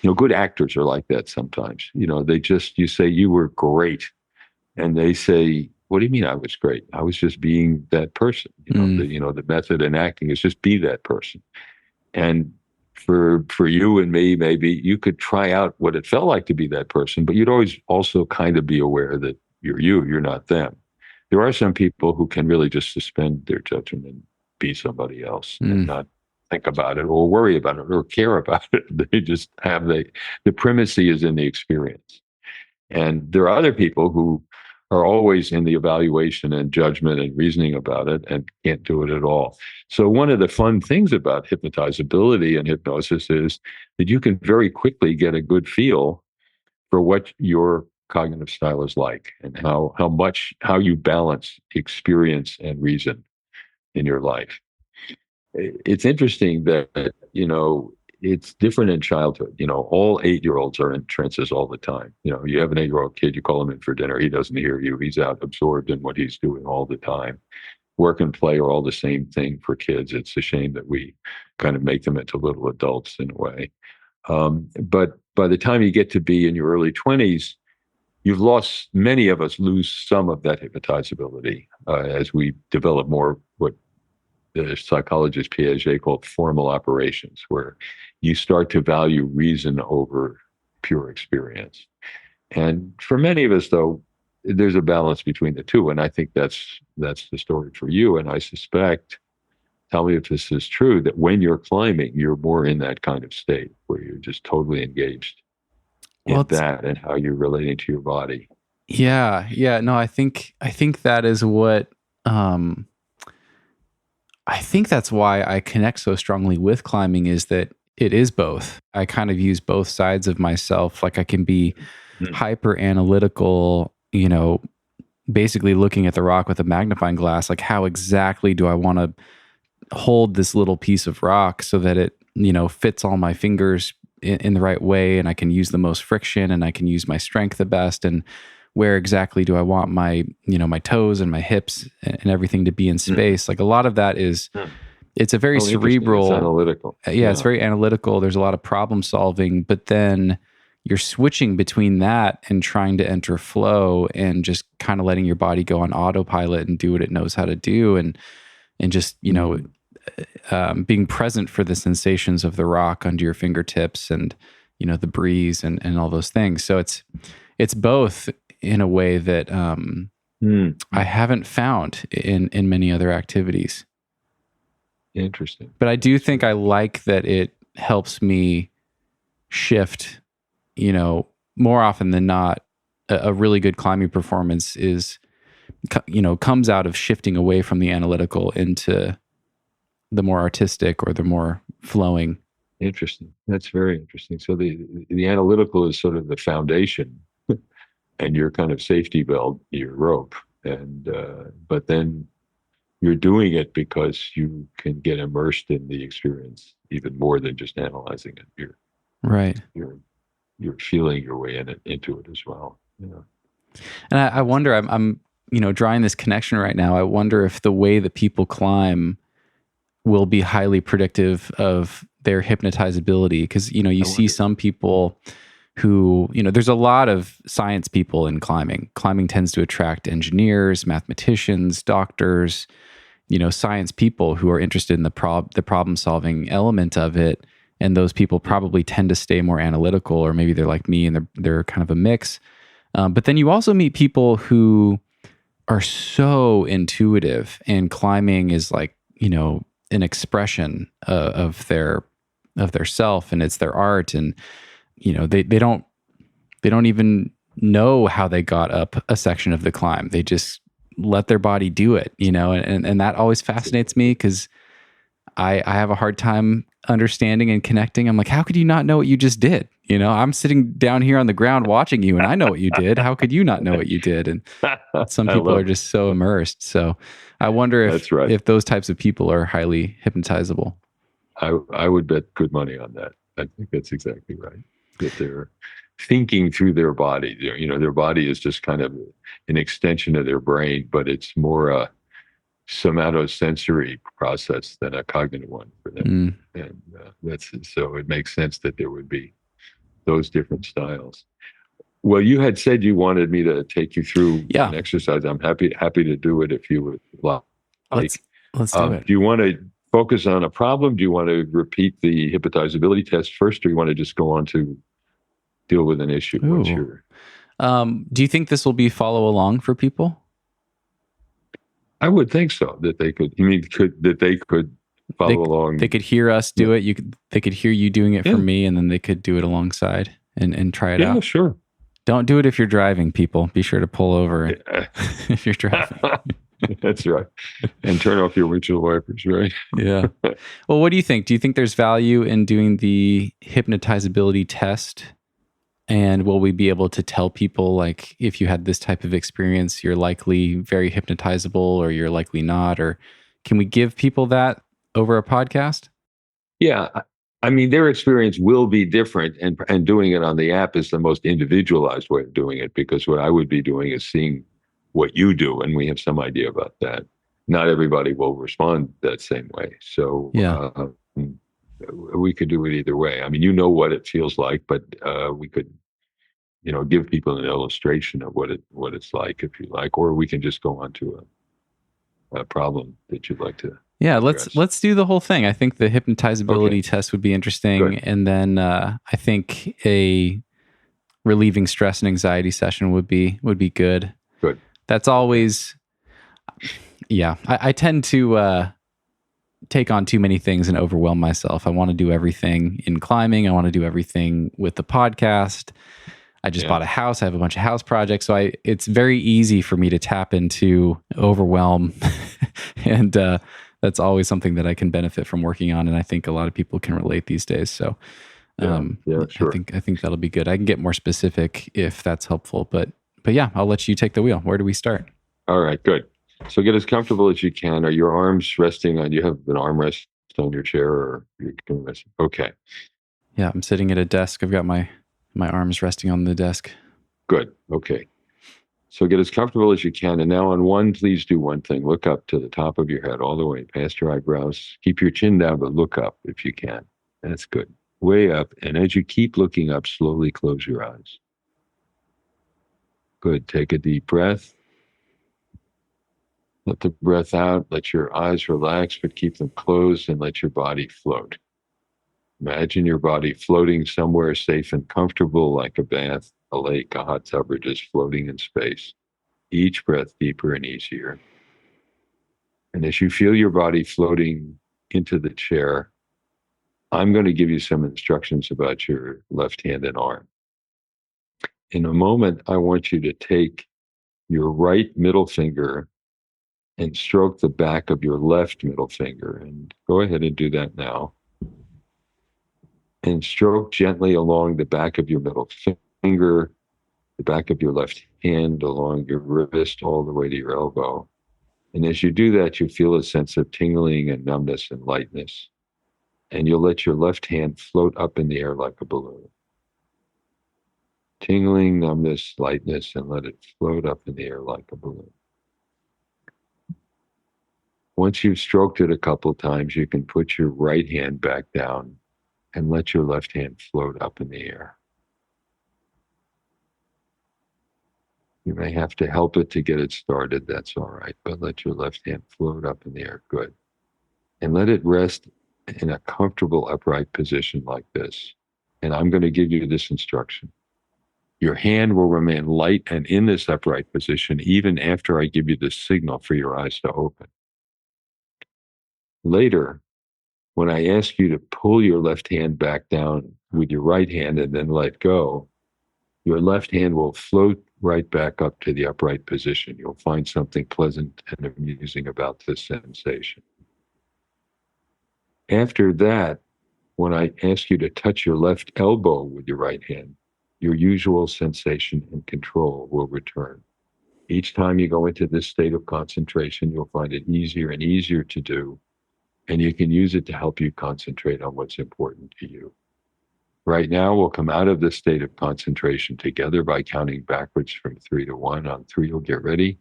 good actors are like that sometimes. You say, you were great. And they say, what do you mean I was great? I was just being that person. The method in acting is just be that person. And for you and me, maybe you could try out what it felt like to be that person, but you'd always also kind of be aware that you're not them. There are some people who can really just suspend their judgment and be somebody else and not think about it or worry about it or care about it. They just have the primacy is in the experience. And there are other people who are always in the evaluation and judgment and reasoning about it and can't do it at all. So one of the fun things about hypnotizability and hypnosis is that you can very quickly get a good feel for what your cognitive style is like and how you balance experience and reason in your life. It's interesting that, it's different in childhood. All 8-year-olds are in trances all the time. You have an 8-year-old kid, you call him in for dinner, he doesn't hear you. He's out absorbed in what he's doing all the time. Work and play are all the same thing for kids. It's a shame that we kind of make them into little adults in a way. But by the time you get to be in your early 20s, many of us lose some of that hypnotizability as we develop more what the psychologist Piaget called formal operations, where you start to value reason over pure experience. And for many of us, though, there's a balance between the two. And I think that's the story for you. And I suspect, tell me if this is true, that when you're climbing, you're more in that kind of state where you're just totally engaged in that and how you're relating to your body. Yeah. No, I think that is what, I think that's why I connect so strongly with climbing, is that it is both. I kind of use both sides of myself. Like I can be hyper analytical, basically looking at the rock with a magnifying glass. Like, how exactly do I want to hold this little piece of rock so that it, fits all my fingers in the right way, and I can use the most friction and I can use my strength the best, and where exactly do I want my, my toes and my hips and everything to be in space? Like a lot of that is it's a very cerebral, it's analytical. It's very analytical. There's a lot of problem solving, but then you're switching between that and trying to enter flow and just kind of letting your body go on autopilot and do what it knows how to do. And just, being present for the sensations of the rock under your fingertips and, the breeze and all those things. So it's both in a way that I haven't found in many other activities. Interesting. But I do think I like that it helps me shift, more often than not. A really good climbing performance comes out of shifting away from the analytical into the more artistic or the more flowing. Interesting. That's very interesting. So the analytical is sort of the foundation and your kind of safety belt, your rope. And, but then you're doing it because you can get immersed in the experience even more than just analyzing it. You're feeling your way into it as well. And I wonder, I'm drawing this connection right now. I wonder if the way that people climb will be highly predictive of their hypnotizability. Because, you see some people who, there's a lot of science people in climbing. Climbing tends to attract engineers, mathematicians, doctors, science people who are interested in the problem solving element of it. And those people probably tend to stay more analytical, or maybe they're like me and they're kind of a mix. But then you also meet people who are so intuitive, and climbing is like, an expression of their self, and it's their art. And, they don't even know how they got up a section of the climb. They just let their body do it, and that always fascinates me, because I have a hard time understanding and connecting. I'm like, how could you not know what you just did? I'm sitting down here on the ground watching you, and I know what you did. How could you not know what you did? And some people are just so immersed. So I wonder if those types of people are highly hypnotizable. I would bet good money on that. I think that's exactly right. That they're thinking through their body. Their body is just kind of an extension of their brain, but it's more a somatosensory process than a cognitive one for them. And so it makes sense that there would be those different styles. Well, you had said you wanted me to take you through an exercise. I'm happy to do it if you would like. Let's do it. Do you want to focus on a problem? Do you want to repeat the hypnotizability test first, or you want to just go on to deal with an issue? Do you think this will be follow along for people? I would think so. That they could. You mean they could follow along? They could hear us do it. They could hear you doing it for me, and then they could do it alongside and try it out. Yeah, sure. Don't do it if you're driving, people. Be sure to pull over if you're driving. That's right. And turn off your windshield wipers, right? Yeah. Well, what do you think? Do you think there's value in doing the hypnotizability test? And will we be able to tell people, like, if you had this type of experience, you're likely very hypnotizable, or you're likely not? Or can we give people that over a podcast? Yeah. I mean, their experience will be different, and doing it on the app is the most individualized way of doing it, because what I would be doing is seeing what you do, and we have some idea about that. Not everybody will respond that same way. So we could do it either way. I mean, what it feels like, but we could, give people an illustration of what it's like, if you like, or we can just go on to a problem that you'd like to. Yeah, let's do the whole thing. I think the hypnotizability test would be interesting. Good. And then I think a relieving stress and anxiety session would be good. Good. That's always, I tend to take on too many things and overwhelm myself. I want to do everything in climbing. I want to do everything with the podcast. I just bought a house. I have a bunch of house projects. So it's very easy for me to tap into overwhelm. And that's always something that I can benefit from working on. And I think a lot of people can relate these days. So sure. I think that'll be good. I can get more specific if that's helpful. But yeah, I'll let you take the wheel. Where do we start? All right, good. So get as comfortable as you can. Are your arms resting on, do you have an armrest on your chair, or you can rest? Okay. Yeah, I'm sitting at a desk. I've got my arms resting on the desk. Good. Okay. So get as comfortable as you can. And now on one, please do one thing. Look up to the top of your head, all the way past your eyebrows. Keep your chin down, but look up if you can. That's good. Way up. And as you keep looking up, slowly close your eyes. Good. Take a deep breath. Let the breath out. Let your eyes relax, but keep them closed, and let your body float. Imagine your body floating somewhere safe and comfortable, like a bath, a lake, a hot tub, or just floating in space. Each breath deeper and easier. And as you feel your body floating into the chair, I'm going to give you some instructions about your left hand and arm. In a moment, I want you to take your right middle finger and stroke the back of your left middle finger. And go ahead and do that now. And stroke gently along the back of your middle finger, the back of your left hand, along your wrist, all the way to your elbow. And as you do that, you feel a sense of tingling and numbness and lightness. And you'll let your left hand float up in the air like a balloon. Tingling, numbness, lightness, and let it float up in the air like a balloon. Once you've stroked it a couple of times, you can put your right hand back down and let your left hand float up in the air. You may have to help it to get it started, that's all right, but let your left hand float up in the air, good. And let it rest in a comfortable upright position like this. And I'm going to give you this instruction. Your hand will remain light and in this upright position even after I give you the signal for your eyes to open. Later, when I ask you to pull your left hand back down with your right hand and then let go, your left hand will float right back up to the upright position. You'll find something pleasant and amusing about this sensation. After that, when I ask you to touch your left elbow with your right hand, your usual sensation and control will return. Each time you go into this state of concentration, you'll find it easier and easier to do, and you can use it to help you concentrate on what's important to you. Right now, we'll come out of this state of concentration together by counting backwards from 3 to 1. On 3, you'll get ready.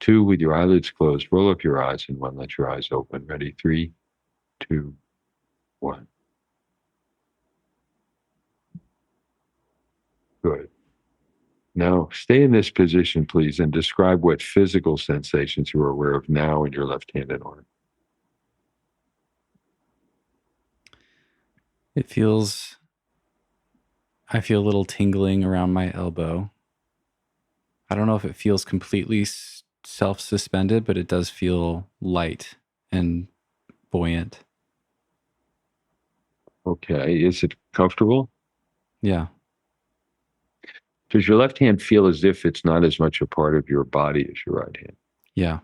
2, with your eyelids closed, roll up your eyes, and 1, let your eyes open. Ready? 3, 2, 1. Good. Now, stay in this position, please, and describe what physical sensations you are aware of now in your left hand and arm. I feel a little tingling around my elbow. I don't know if it feels completely self-suspended, but it does feel light and buoyant. Okay. Is it comfortable? Yeah. Does your left hand feel as if it's not as much a part of your body as your right hand? Yeah.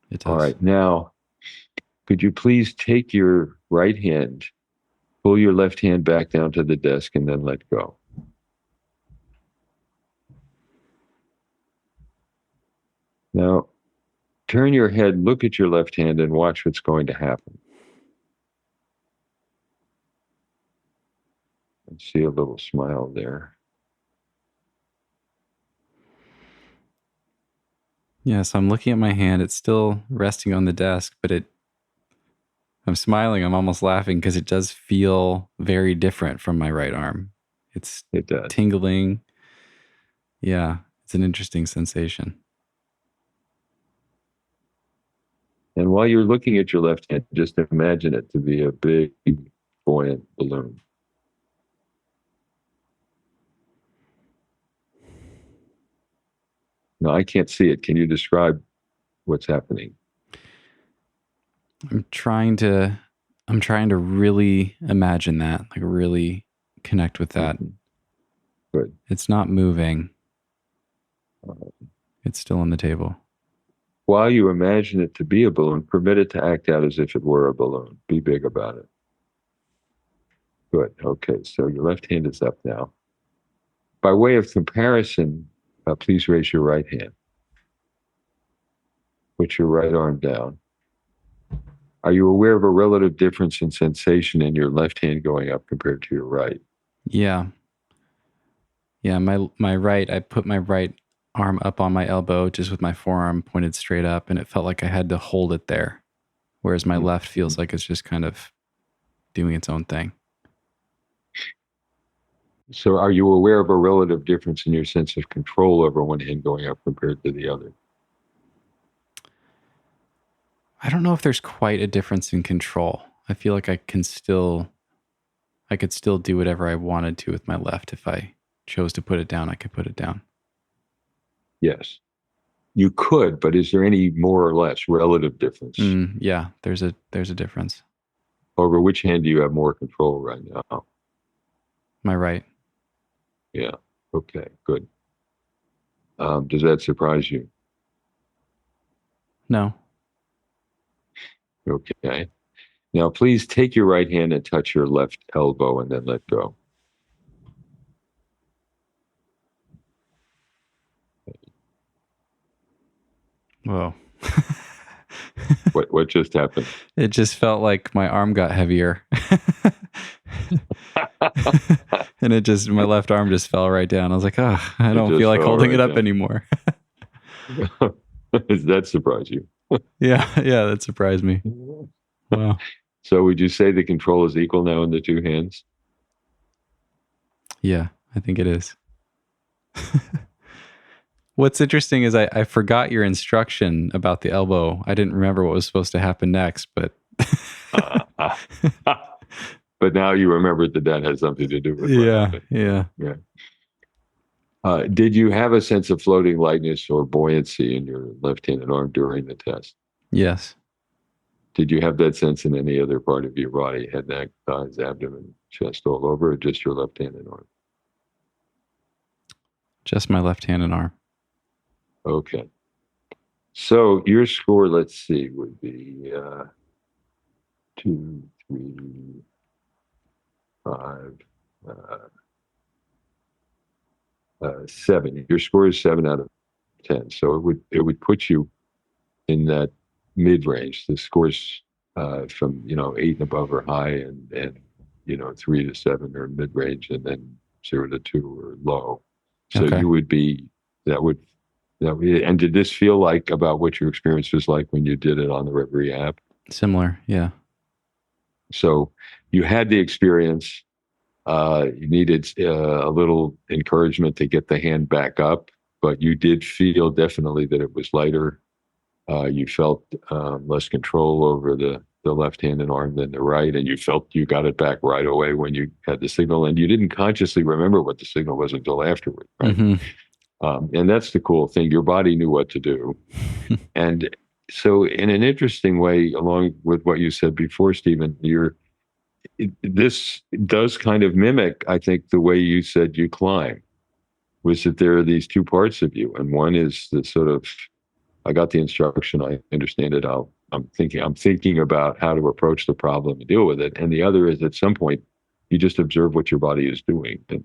It does. All right. Now, could you please take your right hand, pull your left hand back down to the desk, and then let go? Now, turn your head, look at your left hand, and watch what's going to happen. I see a little smile there. Yeah, so I'm looking at my hand. It's still resting on the desk, but I'm smiling. I'm almost laughing because it does feel very different from my right arm. It does. Tingling. Yeah, it's an interesting sensation. And while you're looking at your left hand, just imagine it to be a big, buoyant balloon. No, I can't see it. Can you describe what's happening? I'm trying to really imagine that, like really connect with that. Good. It's not moving. It's still on the table. While you imagine it to be a balloon, permit it to act out as if it were a balloon. Be big about it. Good. Okay, so your left hand is up now. By way of comparison, please raise your right hand. Put your right arm down. Are you aware of a relative difference in sensation in your left hand going up compared to your right? Yeah. Yeah, my right, I put my right arm up on my elbow just with my forearm pointed straight up, and it felt like I had to hold it there. Whereas my left feels like it's just kind of doing its own thing. So are you aware of a relative difference in your sense of control over one hand going up compared to the other? I don't know if there's quite a difference in control. I feel like I could still do whatever I wanted to with my left. If I chose to put it down, I could put it down. Yes. You could, but is there any more or less relative difference? Yeah, there's a difference. Over which hand do you have more control right now? My right. Yeah. Okay, good. Does that surprise you? No. Okay. Now, please take your right hand and touch your left elbow and then let go. Whoa. What just happened? It just felt like my arm got heavier. And my left arm just fell right down. I was like, oh, I don't feel like holding it up anymore. Does that surprise you? Yeah, that surprised me. Wow. So would you say the control is equal now in the two hands? Yeah, I think it is. What's interesting is I forgot your instruction about the elbow. I didn't remember what was supposed to happen next, but but now you remembered that has something to do with it. Yeah. Did you have a sense of floating lightness or buoyancy in your left-handed arm during the test? Yes. Did you have that sense in any other part of your body, head, neck, thighs, abdomen, chest, all over, or just your left-handed arm? Just my left-handed arm. Okay. So your score, let's see, would be 2, 3, 5, 7. Your score is 7 out of 10. So it would put you in that mid-range. The scores from 8 and above are high, and 3 to 7 are mid-range, and then 0 to 2 are low. So you would be and did this feel like about what your experience was like when you did it on the Reveri app? Similar, yeah. So you had the experience. You needed a little encouragement to get the hand back up, but you did feel definitely that it was lighter. You felt less control over the left-handed arm than the right, and you felt you got it back right away when you had the signal, and you didn't consciously remember what the signal was until afterward, right? Mm-hmm. And that's the cool thing. Your body knew what to do. And so in an interesting way, along with what you said before, Stephen, this does kind of mimic, I think, the way you said you climb, was that there are these two parts of you. And one is the sort of, I got the instruction, I understand it, I'm thinking about how to approach the problem and deal with it. And the other is at some point, you just observe what your body is doing and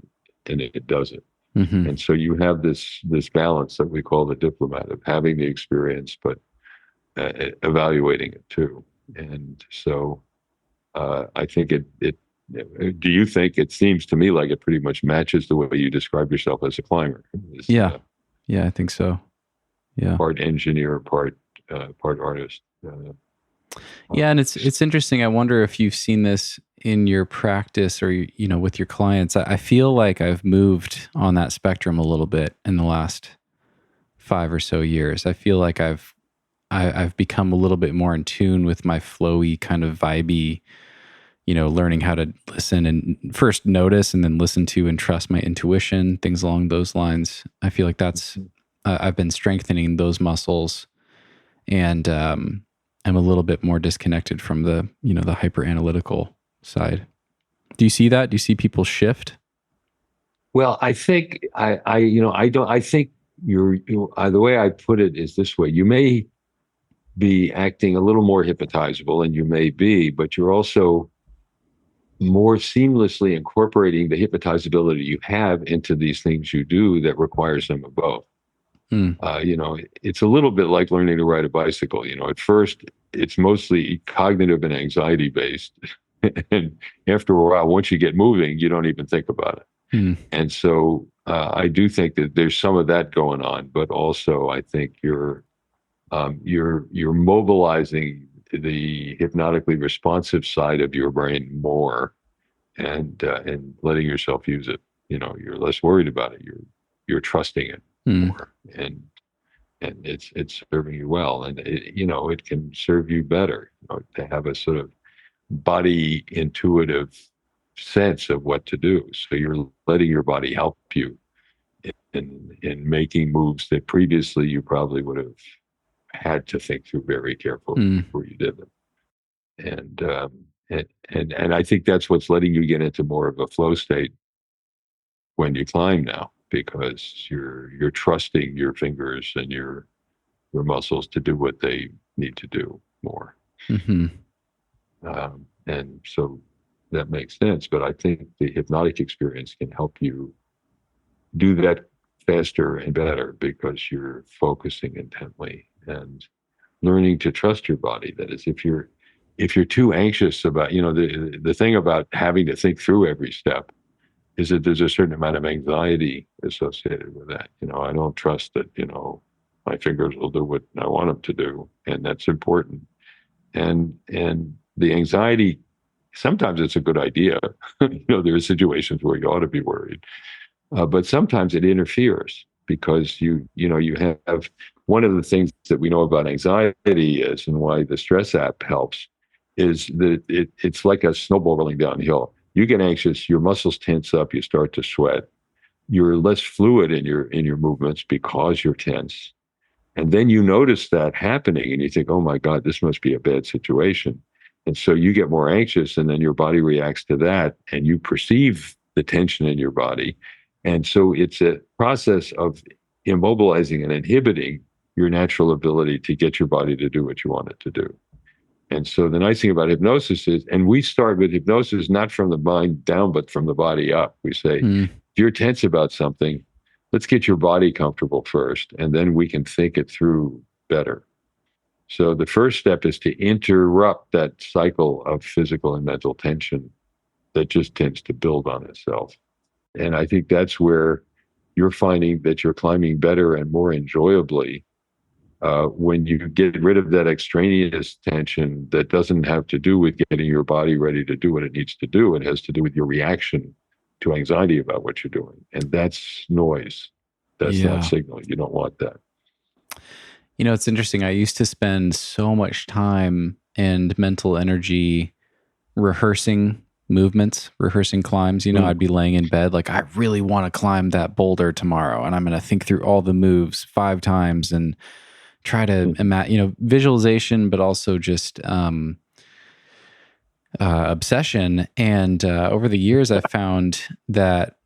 it does it. Mm-hmm. And so you have this balance that we call the diplomat of having the experience, but evaluating it too. And so I think do you think it seems to me like it pretty much matches the way you describe yourself as a climber? Yeah, I think so. Yeah. Part engineer, part artist. Yeah, and it's interesting. I wonder if you've seen this in your practice or with your clients. I feel like I've moved on that spectrum a little bit in the last 5 or so years. I feel like I've become a little bit more in tune with my flowy kind of vibey, learning how to listen and first notice and then listen to and trust my intuition, things along those lines. I feel like that's I've been strengthening those muscles, and I'm a little bit more disconnected from the the hyper analytical side. Do you see that? Do you see people shift? Well, I think I think the way I put it is this way: you may be acting a little more hypnotizable, and you may be, but you're also more seamlessly incorporating the hypnotizability you have into these things you do that require some of both. It's a little bit like learning to ride a bicycle. At first, it's mostly cognitive and anxiety based. And after a while, once you get moving, you don't even think about it. And so I do think that there's some of that going on, but also I think you're mobilizing the hypnotically responsive side of your brain more, and letting yourself use it. You're less worried about it. You're trusting it more, and it's serving you well, and it can serve you better, to have a sort of body intuitive sense of what to do. So you're letting your body help you in making moves that previously you probably would have had to think through very carefully before you did them. And I think that's what's letting you get into more of a flow state when you climb now, because you're trusting your fingers and your muscles to do what they need to do more. And so that makes sense. But I think the hypnotic experience can help you do that faster and better, because you're focusing intently and learning to trust your body. That is, if you're too anxious about, the thing about having to think through every step is that there's a certain amount of anxiety associated with that. I don't trust that, my fingers will do what I want them to do. And that's important. And the anxiety, sometimes it's a good idea. There are situations where you ought to be worried. But sometimes it interferes, because you have one of the things that we know about anxiety is, and why the stress app helps, is that it's like a snowball rolling downhill. You get anxious, your muscles tense up, you start to sweat. You're less fluid in your movements because you're tense. And then you notice that happening and you think, oh my God, this must be a bad situation. And so you get more anxious, and then your body reacts to that, and you perceive the tension in your body. And so it's a process of immobilizing and inhibiting your natural ability to get your body to do what you want it to do. And so the nice thing about hypnosis is, and we start with hypnosis not from the mind down, but from the body up. We say, if you're tense about something, let's get your body comfortable first, and then we can think it through better. So the first step is to interrupt that cycle of physical and mental tension that just tends to build on itself. And I think that's where you're finding that you're climbing better and more enjoyably when you get rid of that extraneous tension that doesn't have to do with getting your body ready to do what it needs to do. It has to do with your reaction to anxiety about what you're doing. And that's noise. That's not signal. You don't want that. It's interesting. I used to spend so much time and mental energy rehearsing movements, rehearsing climbs. I'd be laying in bed like, I really want to climb that boulder tomorrow, and I'm going to think through all the moves 5 times and try to imagine, visualization, but also just obsession. And over the years, I've found that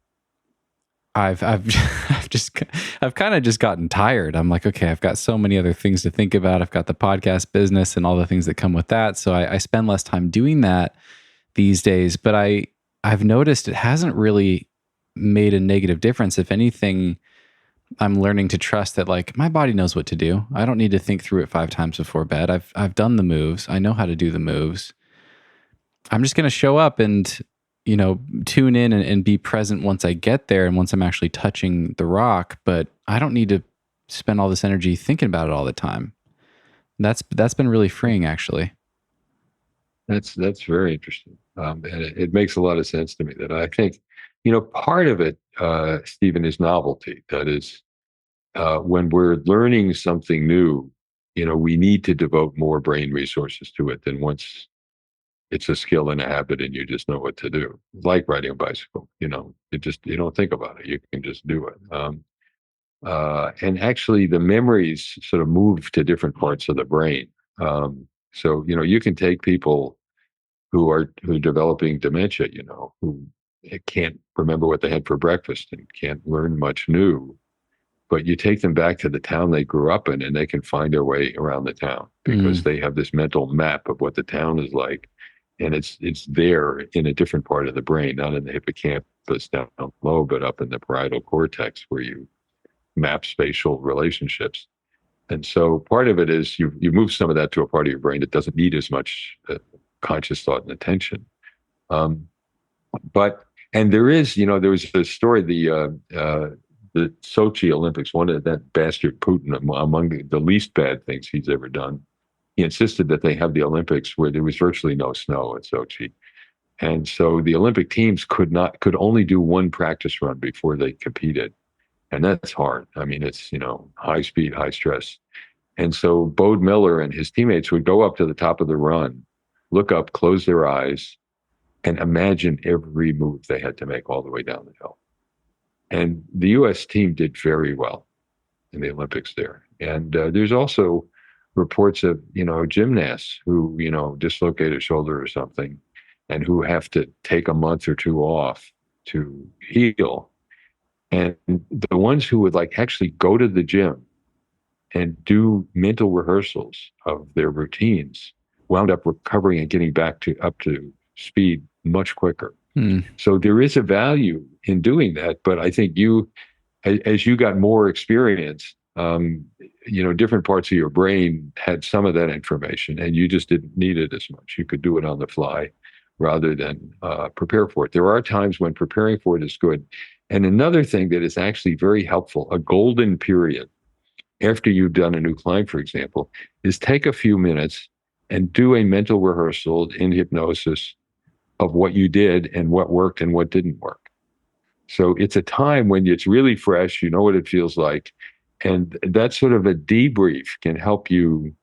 I've kind of just gotten tired. I'm like, okay, I've got so many other things to think about. I've got the podcast business and all the things that come with that. So I spend less time doing that these days. But I've noticed it hasn't really made a negative difference. If anything, I'm learning to trust that, like, my body knows what to do. I don't need to think through it 5 times before bed. I've done the moves. I know how to do the moves. I'm just going to show up and tune in and be present once I get there and once I'm actually touching the rock. But I don't need to spend all this energy thinking about it all the time. That's been really freeing, actually. That's very interesting. And it makes a lot of sense to me. That I think, part of it, Stephen, is novelty. That is, when we're learning something new, we need to devote more brain resources to it than once it's a skill and a habit and you just know what to do. Like riding a bicycle, you don't think about it. You can just do it. And actually the memories sort of move to different parts of the brain. So, you can take people who are developing dementia, who can't remember what they had for breakfast and can't learn much new, but you take them back to the town they grew up in and they can find their way around the town because they have this mental map of what the town is like. And it's there in a different part of the brain, not in the hippocampus down low, but up in the parietal cortex where you map spatial relationships. And so part of it is you move some of that to a part of your brain that doesn't need as much conscious thought and attention. But And there is, there was a story, the Sochi Olympics, one of that bastard Putin, among the least bad things he's ever done. He insisted that they have the Olympics where there was virtually no snow at Sochi. And so the Olympic teams could only do one practice run before they competed. And that's hard. I mean, it's, high speed, high stress. And so Bode Miller and his teammates would go up to the top of the run, look up, close their eyes, and imagine every move they had to make all the way down the hill. And the U.S. team did very well in the Olympics there. And there's also reports of, gymnasts who, dislocate a shoulder or something and who have to take a month or two off to heal. And the ones who would actually go to the gym and do mental rehearsals of their routines wound up recovering and getting back up to speed much quicker. So there is a value in doing that. But I think as you got more experience, different parts of your brain had some of that information and you just didn't need it as much. You could do it on the fly rather than prepare for it. There are times when preparing for it is good. And another thing that is actually very helpful, a golden period after you've done a new climb, for example, is take a few minutes and do a mental rehearsal in hypnosis of what you did and what worked and what didn't work. So it's a time when it's really fresh, you know what it feels like. And that sort of a debrief can help you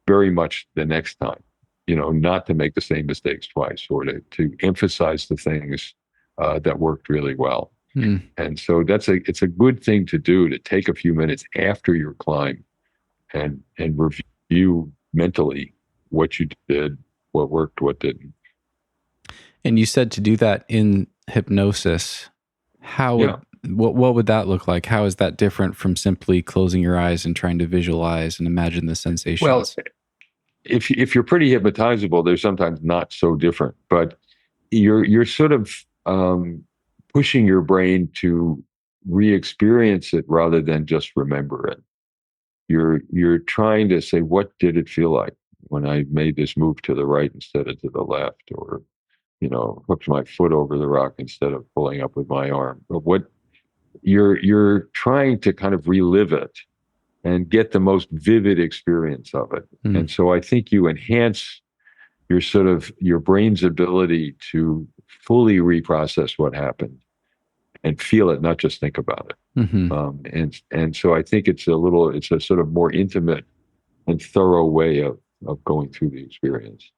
very much the next time, not to make the same mistakes twice or to emphasize the things that worked really well. And so it's a good thing to do, to take a few minutes after your climb and review mentally what you did, what worked, what didn't. And you said to do that in hypnosis. What would that look like? How is that different from simply closing your eyes and trying to visualize and imagine the sensations? Well, if you're pretty hypnotizable, they're sometimes not so different, but you're sort of pushing your brain to re-experience it rather than just remember it. You're trying to say, what did it feel like when I made this move to the right instead of to the left, or hooked my foot over the rock instead of pulling up with my arm? But what you're trying to kind of relive it and get the most vivid experience of it. And so I think you enhance your brain's ability to fully reprocess what happened and feel it, not just think about it. And so I think it's a sort of more intimate and thorough way of going through the experience.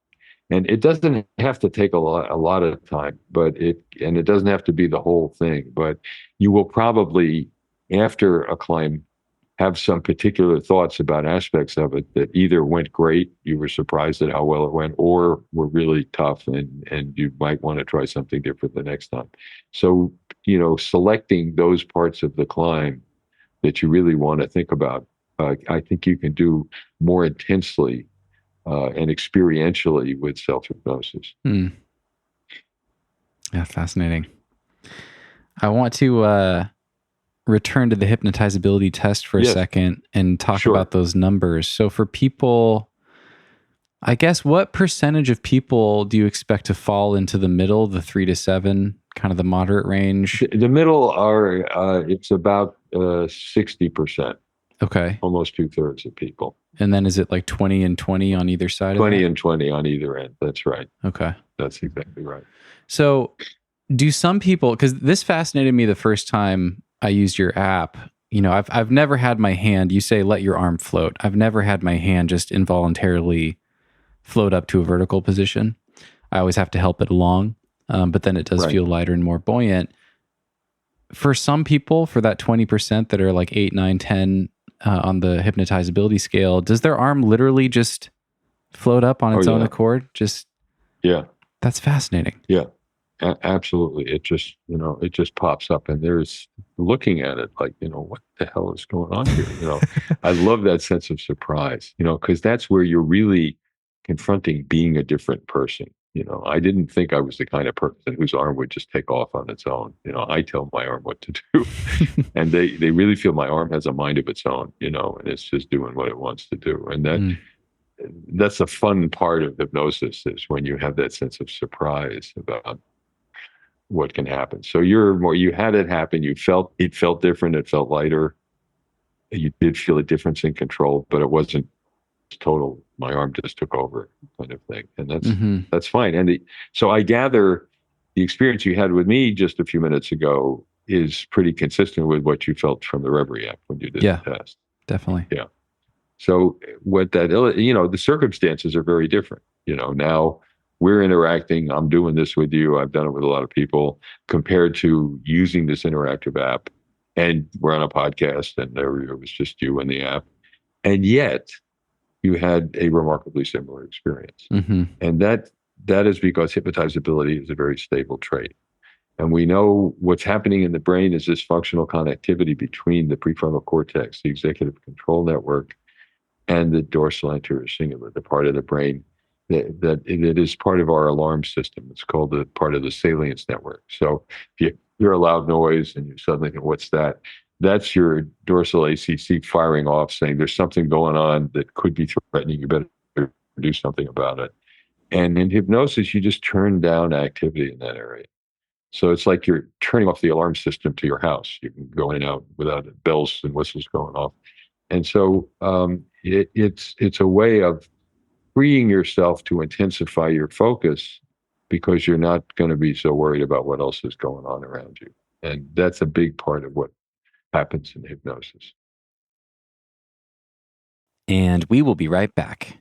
And it doesn't have to take a lot of time, and it doesn't have to be the whole thing, but you will probably, after a climb, have some particular thoughts about aspects of it that either went great, you were surprised at how well it went, or were really tough and you might want to try something different the next time. So, selecting those parts of the climb that you really want to think about, I think you can do more intensely and experientially with self-hypnosis. Yeah, fascinating. I want to return to the hypnotizability test for a second and talk about those numbers. So for people, I guess, what percentage of people do you expect to fall into the middle, the 3 to 7, kind of the moderate range? The middle it's about 60%. Okay. Almost 2/3 of people. And then is it like 20 and 20 on either side 20 of that? and 20 on either end. That's right. Okay. That's exactly right. So do some people, because this fascinated me the first time I used your app, I've never had my hand, you say let your arm float. I've never had my hand just involuntarily float up to a vertical position. I always have to help it along, but then it does feel lighter and more buoyant. For some people, for that 20% that are like 8, 9, 10 on the hypnotizability scale, does their arm literally just float up on its own accord? That's fascinating. Yeah, absolutely. It just pops up, and there's looking at it like, what the hell is going on here? I love that sense of surprise, because that's where you're really confronting being a different person. I didn't think I was the kind of person whose arm would just take off on its own. I tell my arm what to do, and they really feel my arm has a mind of its own, and it's just doing what it wants to do. And that's a fun part of hypnosis, is when you have that sense of surprise about what can happen. So you had it happen. It felt different. It felt lighter. You did feel a difference in control, but it wasn't total. My arm just took over kind of thing. And that's fine. So I gather the experience you had with me just a few minutes ago is pretty consistent with what you felt from the Reveri app when you did the test. Definitely. Yeah. So what the circumstances are very different. Now we're interacting. I'm doing this with you. I've done it with a lot of people compared to using this interactive app. And we're on a podcast and it was just you and the app. And yet you had a remarkably similar experience. And that is because hypnotizability is a very stable trait. And we know what's happening in the brain is this functional connectivity between the prefrontal cortex, the executive control network, and the dorsal anterior cingulate, the part of the brain that it is part of our alarm system. It's called the part of the salience network. So if you hear a loud noise and you suddenly think, what's that? That's your dorsal ACC firing off, saying there's something going on that could be threatening. You better do something about it. And in hypnosis, you just turn down activity in that area. So it's like you're turning off the alarm system to your house. You can go in and out without bells and whistles going off. And so it's a way of freeing yourself to intensify your focus because you're not going to be so worried about what else is going on around you. And that's a big part of what happens in hypnosis. And we will be right back.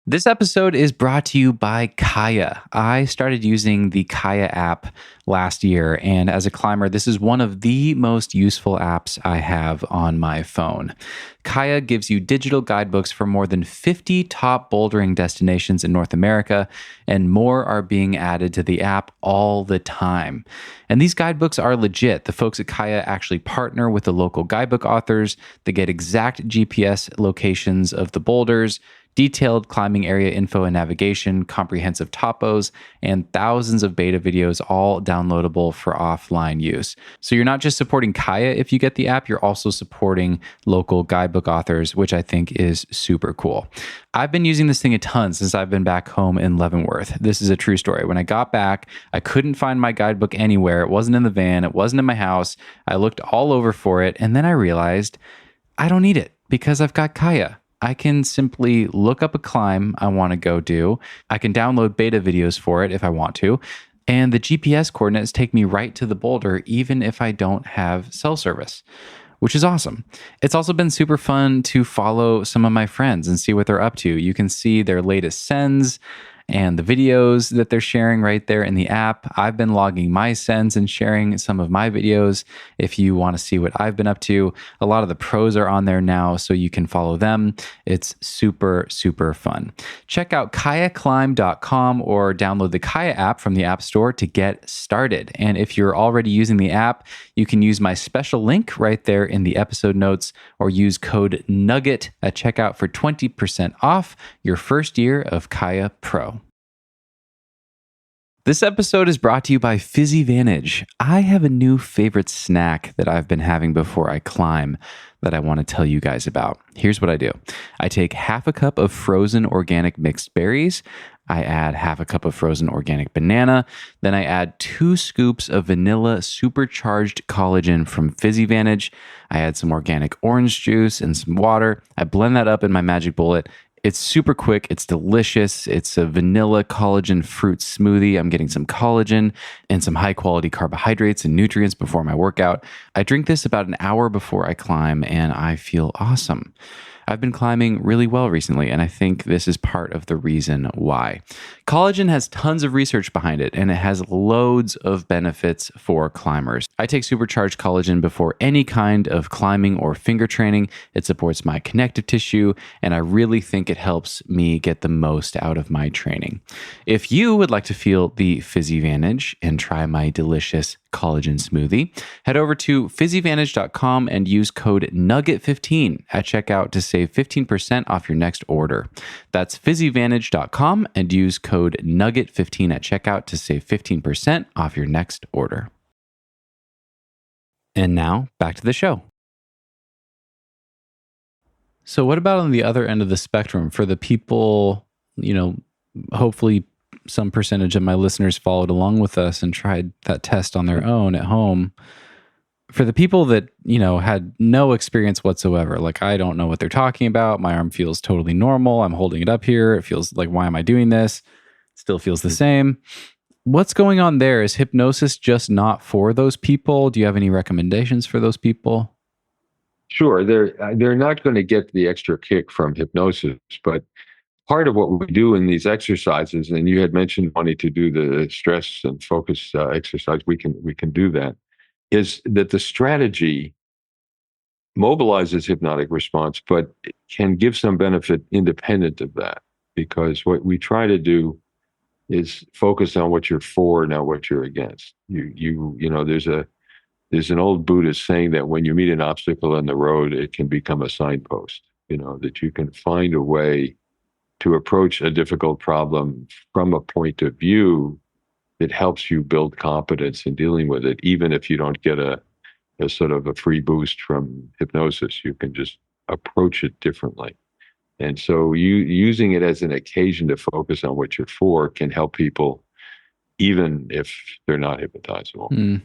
This episode is brought to you by Kaya. I started using the Kaya app last year, and as a climber, this is one of the most useful apps I have on my phone. Kaya gives you digital guidebooks for more than 50 top bouldering destinations in North America, and more are being added to the app all the time. And these guidebooks are legit. The folks at Kaya actually partner with the local guidebook authors. They get exact GPS locations of the boulders, detailed climbing area info and navigation, comprehensive topos, and thousands of beta videos, all downloadable for offline use. So you're not just supporting Kaya if you get the app, you're also supporting local guidebook authors, which I think is super cool. I've been using this thing a ton since I've been back home in Leavenworth. This is a true story. When I got back, I couldn't find my guidebook anywhere. It wasn't in the van. It wasn't in my house. I looked all over for it. And then I realized I don't need it because I've got Kaya. I can simply look up a climb I want to go do. I can download beta videos for it if I want to. And the GPS coordinates take me right to the boulder, even if I don't have cell service, which is awesome. It's also been super fun to follow some of my friends and see what they're up to. You can see their latest sends and the videos that they're sharing right there in the app. I've been logging my sends and sharing some of my videos if you want to see what I've been up to. A lot of the pros are on there now, so you can follow them. It's super, super fun. Check out kayaclimb.com or download the Kaya app from the App Store to get started. And if you're already using the app, you can use my special link right there in the episode notes or use code NUGGET at checkout for 20% off your first year of Kaya Pro. This episode is brought to you by PhysiVantage. I have a new favorite snack that I've been having before I climb that I want to tell you guys about. Here's what I do. I take half a cup of frozen organic mixed berries. I add half a cup of frozen organic banana. Then I add 2 scoops of vanilla supercharged collagen from PhysiVantage. I add some organic orange juice and some water. I blend that up in my Magic Bullet. It's super quick. It's delicious. It's a vanilla collagen fruit smoothie. I'm getting some collagen and some high quality carbohydrates and nutrients before my workout. I drink this about an hour before I climb and I feel awesome. I've been climbing really well recently, and I think this is part of the reason why. Collagen has tons of research behind it, and it has loads of benefits for climbers. I take supercharged collagen before any kind of climbing or finger training. It supports my connective tissue, and I really think it helps me get the most out of my training. If you would like to feel the PhysiVantage and try my delicious collagen smoothie, head over to PhysiVantage.com and use code NUGGET15 at checkout to save 15% off your next order. That's PhysiVantage.com and use code NUGGET15 at checkout to save 15% off your next order. And now, back to the show. So what about on the other end of the spectrum for the people, hopefully some percentage of my listeners followed along with us and tried that test on their own at home. For the people that, had no experience whatsoever, like I don't know what they're talking about. My arm feels totally normal. I'm holding it up here. It feels like, why am I doing this? Still feels the same. What's going on there? Is hypnosis just not for those people? Do you have any recommendations for those people? Sure. They're not going to get the extra kick from hypnosis, but part of what we do in these exercises, and you had mentioned wanting to do the stress and focus exercise, we can do that, is that the strategy mobilizes hypnotic response, but it can give some benefit independent of that, because what we try to do is focus on what you're for, not what you're against. There's an old Buddhist saying that when you meet an obstacle on the road, it can become a signpost, that you can find a way to approach a difficult problem from a point of view that helps you build competence in dealing with it, even if you don't get a sort of a free boost from hypnosis. You can just approach it differently. And so using it as an occasion to focus on what you're for can help people, even if they're not hypnotizable. Mm.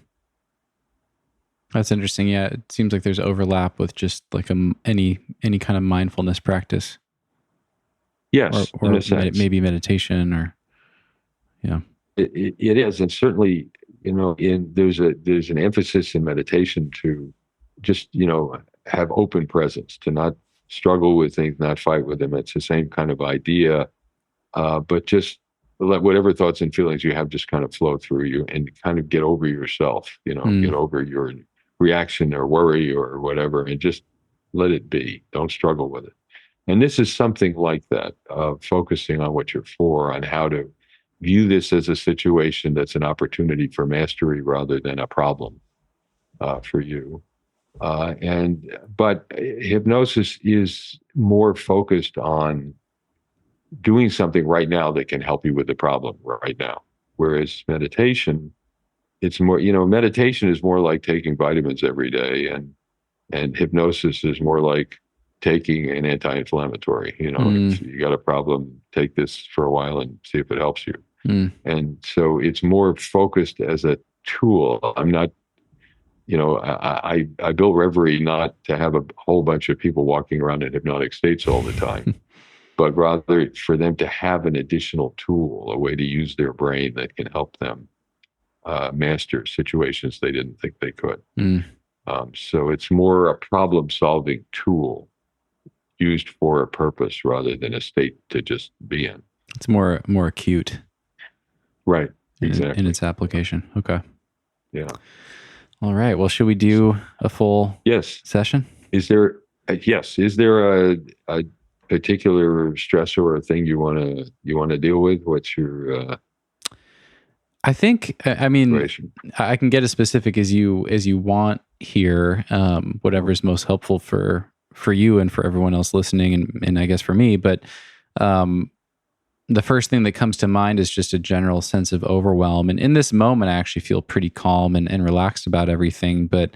That's interesting. Yeah, it seems like there's overlap with just like any kind of mindfulness practice. Yes, or in a sense. Maybe meditation, or It is, and certainly, there's an emphasis in meditation to just have open presence, to not struggle with things, not fight with them. It's the same kind of idea, but just let whatever thoughts and feelings you have just kind of flow through you, and kind of get over yourself. Get over your reaction or worry or whatever, and just let it be. Don't struggle with it. And this is something like that, focusing on what you're for, on how to view this as a situation that's an opportunity for mastery rather than a problem for you. But hypnosis is more focused on doing something right now that can help you with the problem right now. Whereas meditation, it's more, meditation is more like taking vitamins every day, and hypnosis is more like taking an anti-inflammatory. If you got a problem, take this for a while and see if it helps you. And so it's more focused as a tool. I'm not, I built Reveri not to have a whole bunch of people walking around in hypnotic states all the time, but rather for them to have an additional tool, a way to use their brain that can help them master situations they didn't think they could. So it's more a problem-solving tool used for a purpose rather than a state to just be in. It's more acute. Right. Exactly. In its application. Okay. Yeah. All right. Well, should we do a full session? Is there a particular stressor or thing you want to deal with? What's your I think, situation? I can get as specific as you want here, whatever is most helpful for you and for everyone else listening, and I guess for me. But the first thing that comes to mind is just a general sense of overwhelm. And in this moment, I actually feel pretty calm and relaxed about everything. But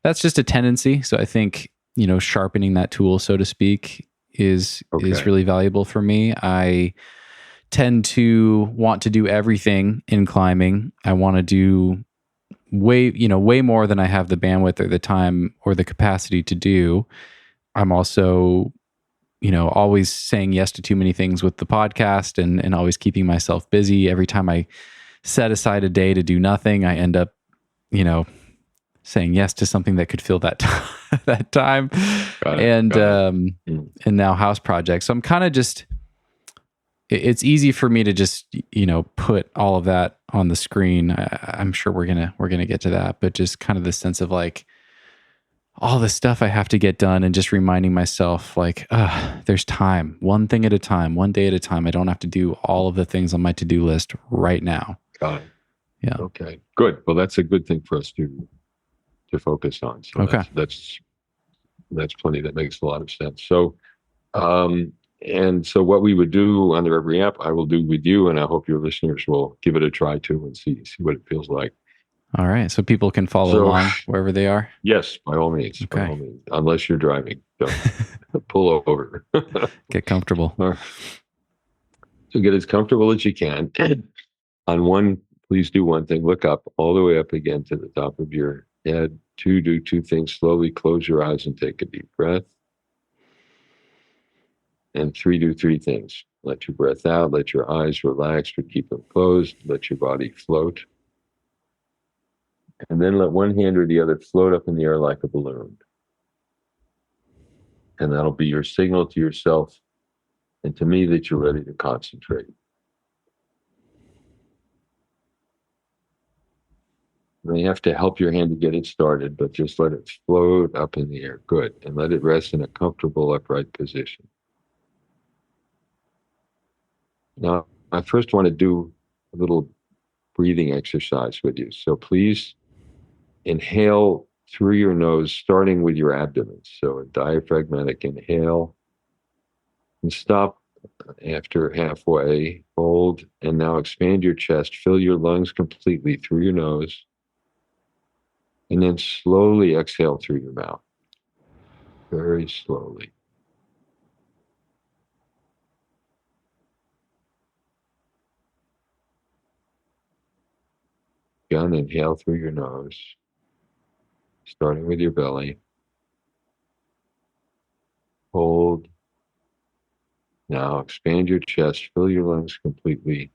that's just a tendency. So I think, sharpening that tool, so to speak, is really valuable for me. I tend to want to do everything in climbing. I want to do way more than I have the bandwidth or the time or the capacity to do. I'm also, always saying yes to too many things with the podcast and always keeping myself busy. Every time I set aside a day to do nothing, I end up, saying yes to something that could fill that that time. And now house projects. So I'm kind of just, it's easy for me to just, put all of that on the screen. I'm sure we're gonna get to that, but just kind of the sense of like all the stuff I have to get done, and just reminding myself like, there's time, one thing at a time, one day at a time. I don't have to do all of the things on my to-do list right now. Got it. Yeah. Okay, good. Well, that's a good thing for us to focus on. So okay. That's plenty. That makes a lot of sense. So, and so what we would do on the Reveri app, I will do with you, and I hope your listeners will give it a try too and see what it feels like. All right. So people can follow along wherever they are? Yes, by all means. Okay. By all means. Unless you're driving. Don't pull over. Get comfortable. All right. So get as comfortable as you can. On one, please do one thing. Look up, all the way up again to the top of your head. Two, do two things. Slowly close your eyes and take a deep breath. And three, do three things. Let your breath out. Let your eyes relax, but keep them closed. Let your body float. And then let one hand or the other float up in the air like a balloon. And that'll be your signal to yourself and to me that you're ready to concentrate. You have to help your hand to get it started, but just let it float up in the air. Good. And let it rest in a comfortable upright position. Now, I first want to do a little breathing exercise with you. So please inhale through your nose, starting with your abdomen. So a diaphragmatic inhale and stop after halfway. Hold, and now expand your chest. Fill your lungs completely through your nose. And then slowly exhale through your mouth. Very slowly. Again, inhale through your nose, starting with your belly. Hold. Now expand your chest, fill your lungs completely.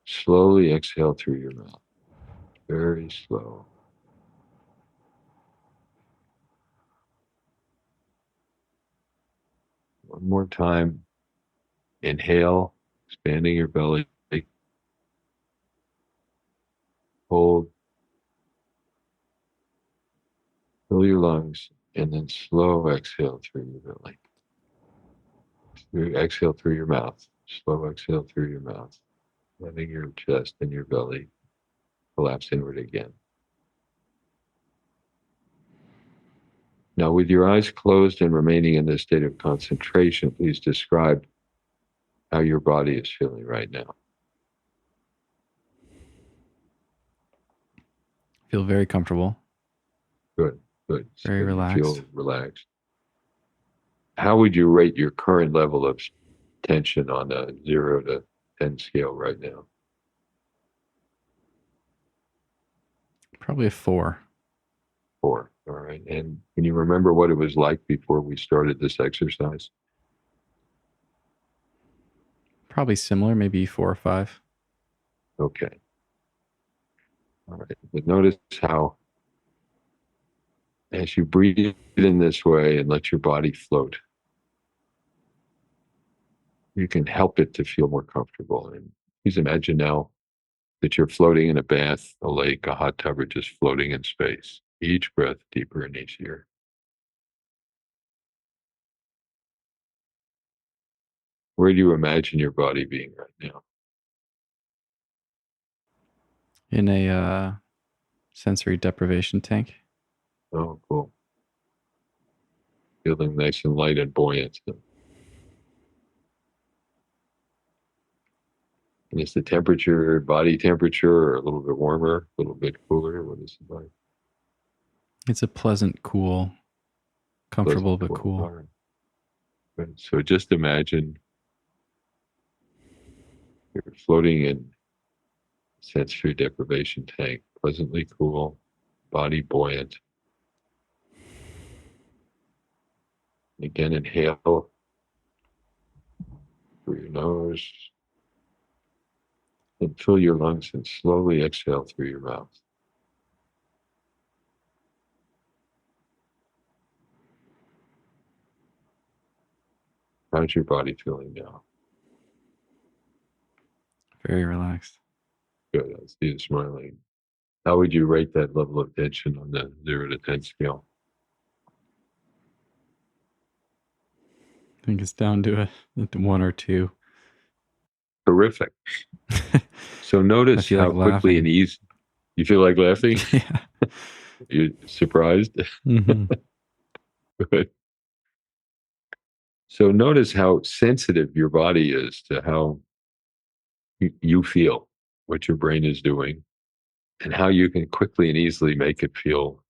Slowly exhale through your mouth. Very slow. One more time. Inhale, expanding your belly. Hold. Fill your lungs, and then slow exhale through your belly. Exhale through your mouth. Slow exhale through your mouth. Letting your chest and your belly collapse inward again. Now, with your eyes closed and remaining in this state of concentration, please describe how your body is feeling right now. Feel very comfortable. Good, good. Very So relaxed. You feel relaxed. How would you rate your current level of tension on a 0 to 10 scale right now? Probably a 4. 4. All right. And can you remember what it was like before we started this exercise? Probably similar, maybe 4 or 5. Okay. All right. But notice how, as you breathe in this way and let your body float, you can help it to feel more comfortable. And please imagine now that you're floating in a bath, a lake, a hot tub, or just floating in space. Each breath deeper and easier. Where do you imagine your body being right now? In a sensory deprivation tank. Oh, cool. Feeling nice and light and buoyant. And is the temperature, body temperature, a little bit warmer, a little bit cooler? What is it like? It's a pleasant, cool, comfortable but cool. All right. Good. So just imagine you're floating in sensory deprivation tank, pleasantly cool, body buoyant. Again, inhale through your nose and fill your lungs and slowly exhale through your mouth. How's your body feeling now? Very relaxed. Good. I see you smiling. How would you rate that level of tension on the 0 to 10 scale? I think it's down to a 1 or 2. Terrific. So notice feel how like quickly laughing. and easy. You feel like laughing? Yeah. You're surprised? Mm-hmm. Good. So notice how sensitive your body is to how you feel, what your brain is doing, and how you can quickly and easily make it feel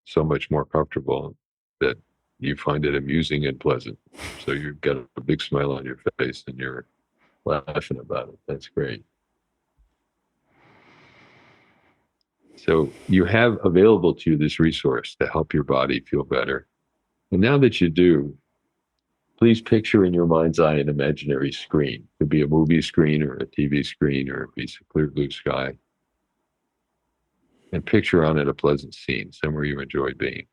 so much more comfortable that you find it amusing and pleasant. So you've got a big smile on your face and you're laughing about it. That's great. So you have available to you this resource to help your body feel better. And now that you do, please picture in your mind's eye an imaginary screen. It could be a movie screen or a TV screen or a piece of clear blue sky. And picture on it a pleasant scene, somewhere you enjoy being.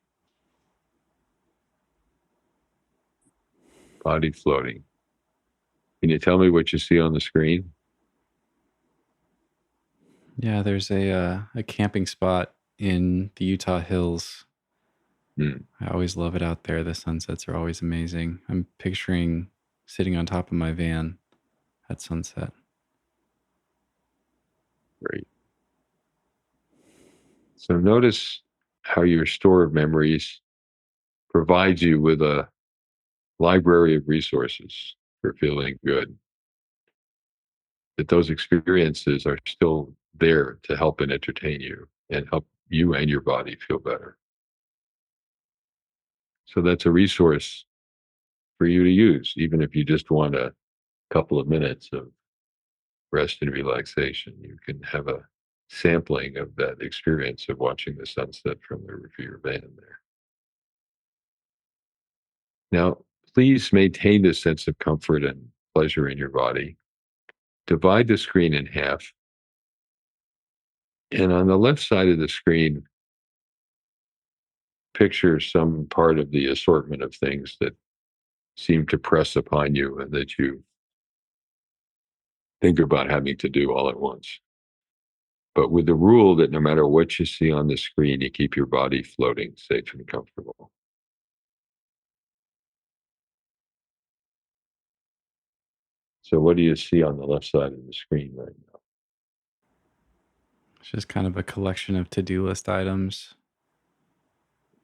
Body floating. Can you tell me what you see on the screen? Yeah, there's a camping spot in the Utah hills. I always love it out there. The sunsets are always amazing. I'm picturing sitting on top of my van at sunset. Great. So notice how your store of memories provides you with a library of resources for feeling good. That those experiences are still there to help and entertain you and help you and your body feel better. So that's a resource for you to use, even if you just want a couple of minutes of rest and relaxation. You can have a sampling of that experience of watching the sunset from the roof of your van there. Now, please maintain this sense of comfort and pleasure in your body. Divide the screen in half. And on the left side of the screen, picture some part of the assortment of things that seem to press upon you and that you think about having to do all at once. But with the rule that no matter what you see on the screen, you keep your body floating safe and comfortable. So what do you see on the left side of the screen right now? It's just kind of a collection of to-do list items.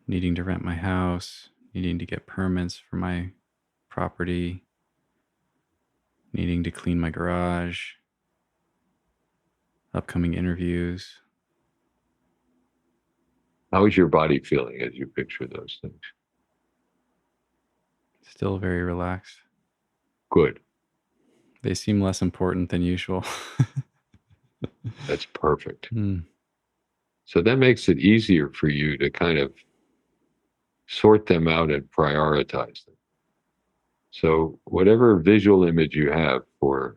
Needing to rent my house, needing to get permits for my property, needing to clean my garage, upcoming interviews. How is your body feeling as you picture those things? Still very relaxed. Good. They seem less important than usual. That's perfect. So that makes it easier for you to kind of sort them out and prioritize them. So whatever visual image you have for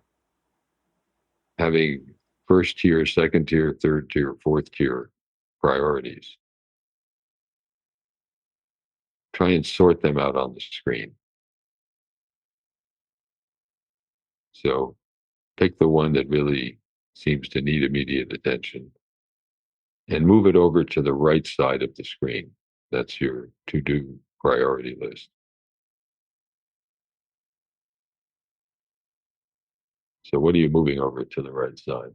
having first tier, second tier, third tier, fourth tier priorities, try and sort them out on the screen. So pick the one that really seems to need immediate attention and move it over to the right side of the screen. That's your to-do priority list. So what are you moving over to the right side?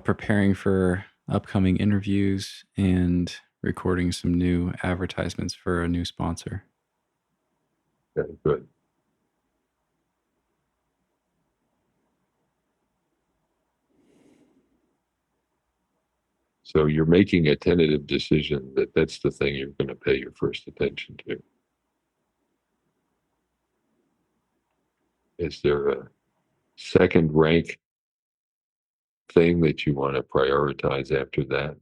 Preparing for upcoming interviews and recording some new advertisements for a new sponsor. Okay, good. So you're making a tentative decision that that's the thing you're going to pay your first attention to. Is there a second rank thing that you want to prioritize after that?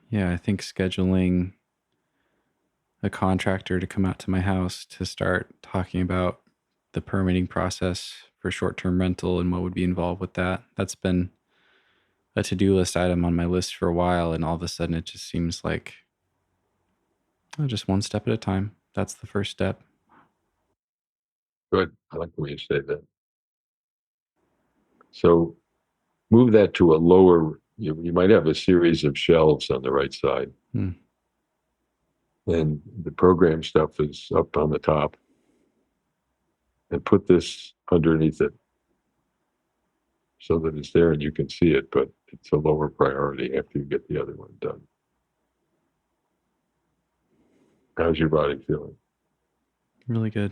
Yeah, I think scheduling a contractor to come out to my house to start talking about the permitting process for short-term rental and what would be involved with that. That's been a to-do list item on my list for a while, and all of a sudden it just seems like just one step at a time. That's the first step. Good. I like the way you say that. So move that to a lower, you might have a series of shelves on the right side. And the program stuff is up on the top. And put this underneath it so that it's there and you can see it, but it's a lower priority after you get the other one done. How's your body feeling? Really good.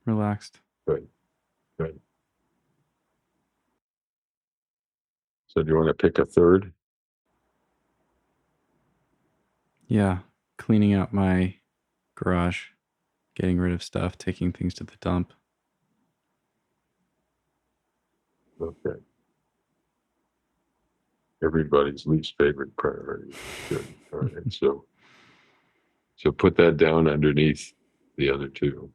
Relaxed. Good. Good. So do you want to pick a third? Yeah. cleaning out my garage, getting rid of stuff, taking things to the dump. Okay. Everybody's least favorite priority. Good. All right. So put that down underneath the other two.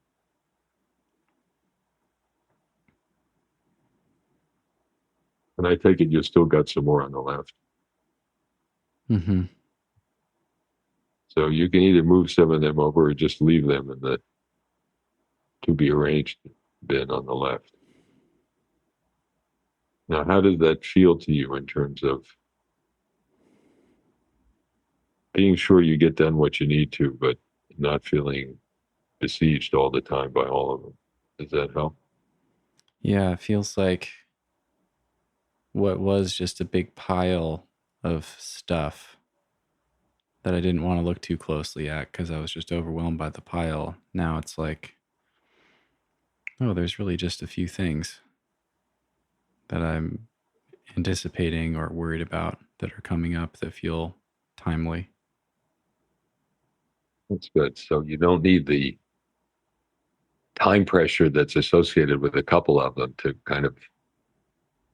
And I take it you still got some more on the left. Mm-hmm. So you can either move some of them over or just leave them in the to be arranged bin on the left. Now, how does that feel to you in terms of being sure you get done what you need to, but not feeling besieged all the time by all of them? Does that help? Yeah, it feels like what was just a big pile of stuff that I didn't want to look too closely at because I was just overwhelmed by the pile. Now it's like, oh, there's really just a few things that I'm anticipating or worried about that are coming up that feel timely. That's good. So you don't need the time pressure that's associated with a couple of them to kind of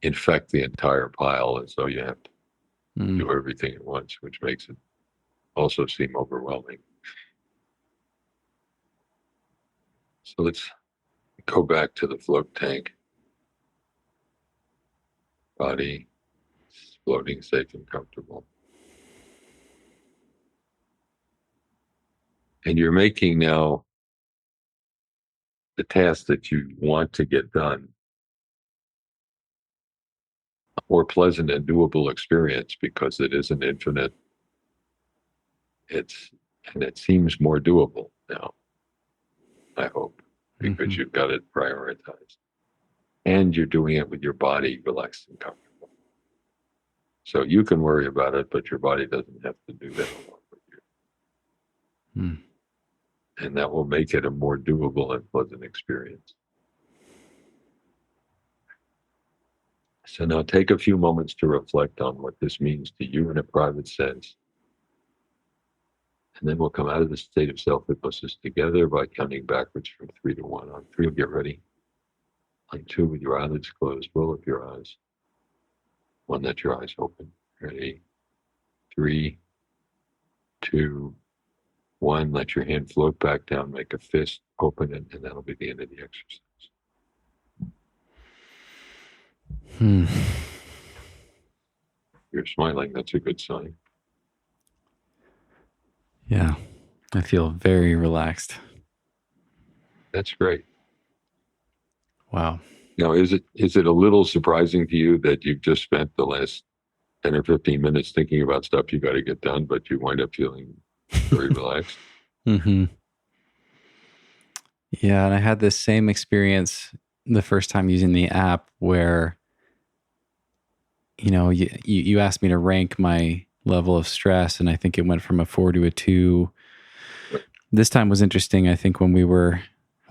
infect the entire pile as though you have to do everything at once, which makes it also seem overwhelming. So let's go back to the float tank. Body floating safe and comfortable. And you're making now the task that you want to get done a more pleasant and doable experience because it isn't infinite. It seems more doable now, I hope, because you've got it prioritized. And you're doing it with your body relaxed and comfortable. So you can worry about it, but your body doesn't have to do that along with you. And that will make it a more doable and pleasant experience. So now take a few moments to reflect on what this means to you in a private sense. And then we'll come out of the state of self-hypnosis together by counting backwards from 3 to 1. On 3, get ready. On 2, with your eyelids closed, roll up your eyes. 1, let your eyes open. Ready? 3, 2, 1. Let your hand float back down, make a fist, open it, and that'll be the end of the exercise. You're smiling. That's a good sign. Yeah, I feel very relaxed. That's great. Wow. Now, is it a little surprising to you that you've just spent the last 10 or 15 minutes thinking about stuff you got to get done, but you wind up feeling very relaxed? Yeah, and I had this same experience the first time using the app where, you asked me to rank my level of stress, and I think it went from a 4 to a 2. This time was interesting. I think when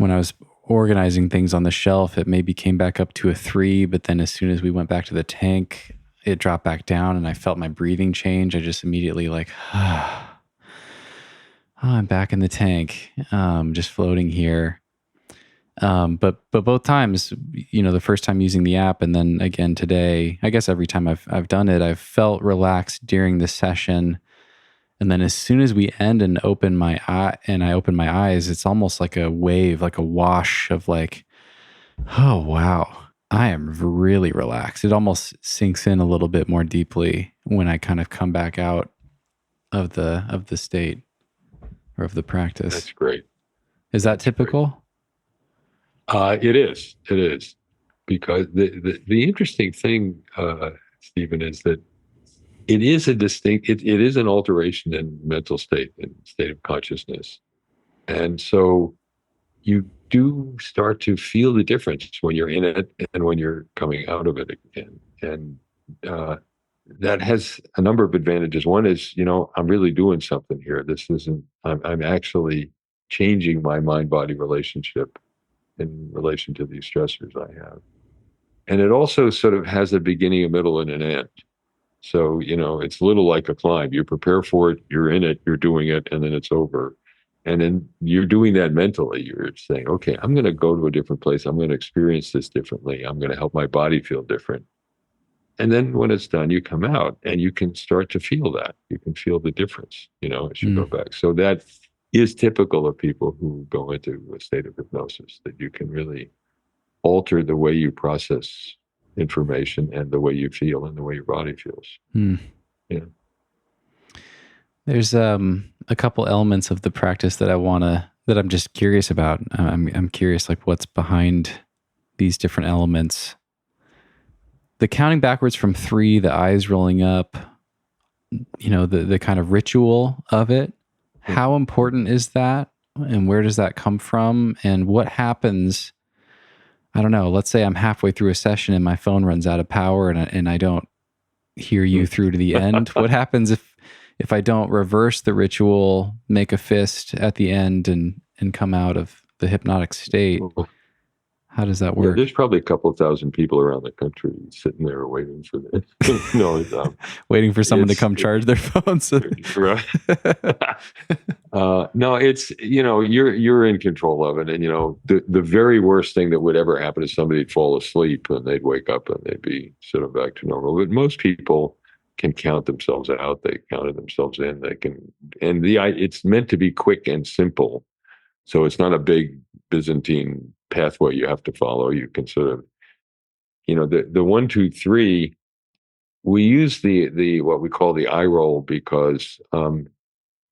I was organizing things on the shelf, it maybe came back up to a 3, but then as soon as we went back to the tank, it dropped back down and I felt my breathing change. I just immediately I'm back in the tank, just floating here. But both times, the first time using the app and then again today, I guess every time I've done it, I've felt relaxed during the session. And then as soon as we end and I open my eyes, it's almost like a wave, like a wash of oh, wow, I am really relaxed. It almost sinks in a little bit more deeply when I kind of come back out of the state or of the practice. That's great. Is that typical? It is. Because the interesting thing, Stephen, is that it is it is an alteration in mental state, in state of consciousness. And so you do start to feel the difference when you're in it and when you're coming out of it again. And that has a number of advantages. One is, I'm really doing something here. I'm actually changing my mind-body relationship in relation to these stressors I have. And it also sort of has a beginning, a middle, and an end. So, it's a little like a climb. You prepare for it, you're in it, you're doing it, and then it's over. And then you're doing that mentally. You're saying, okay, I'm going to go to a different place. I'm going to experience this differently. I'm going to help my body feel different. And then when it's done, you come out and you can start to feel that. You can feel the difference, as you go back. So that is typical of people who go into a state of hypnosis, that you can really alter the way you process information and the way you feel and the way your body feels. Yeah. There's a couple elements of the practice that that I'm just curious about. I'm curious, like, what's behind these different elements. The counting backwards from 3, the eyes rolling up, the kind of ritual of it. How important is that? And where does that come from? And what happens? I don't know. Let's say I'm halfway through a session and my phone runs out of power and I don't hear you through to the end. What happens if I don't reverse the ritual, make a fist at the end and come out of the hypnotic state? How does that work? There's probably a couple of thousand people around the country sitting there waiting for this. Waiting for someone to come charge their phones. Right. No, it's, you're in control of it. And, the very worst thing that would ever happen is somebody'd fall asleep and they'd wake up and they'd be sort of back to normal. But most people can count themselves out. They counted themselves in. They can, and it's meant to be quick and simple. So it's not a big Byzantine pathway you have to follow. You can sort of, the 1, 2, 3. We use the what we call the eye roll because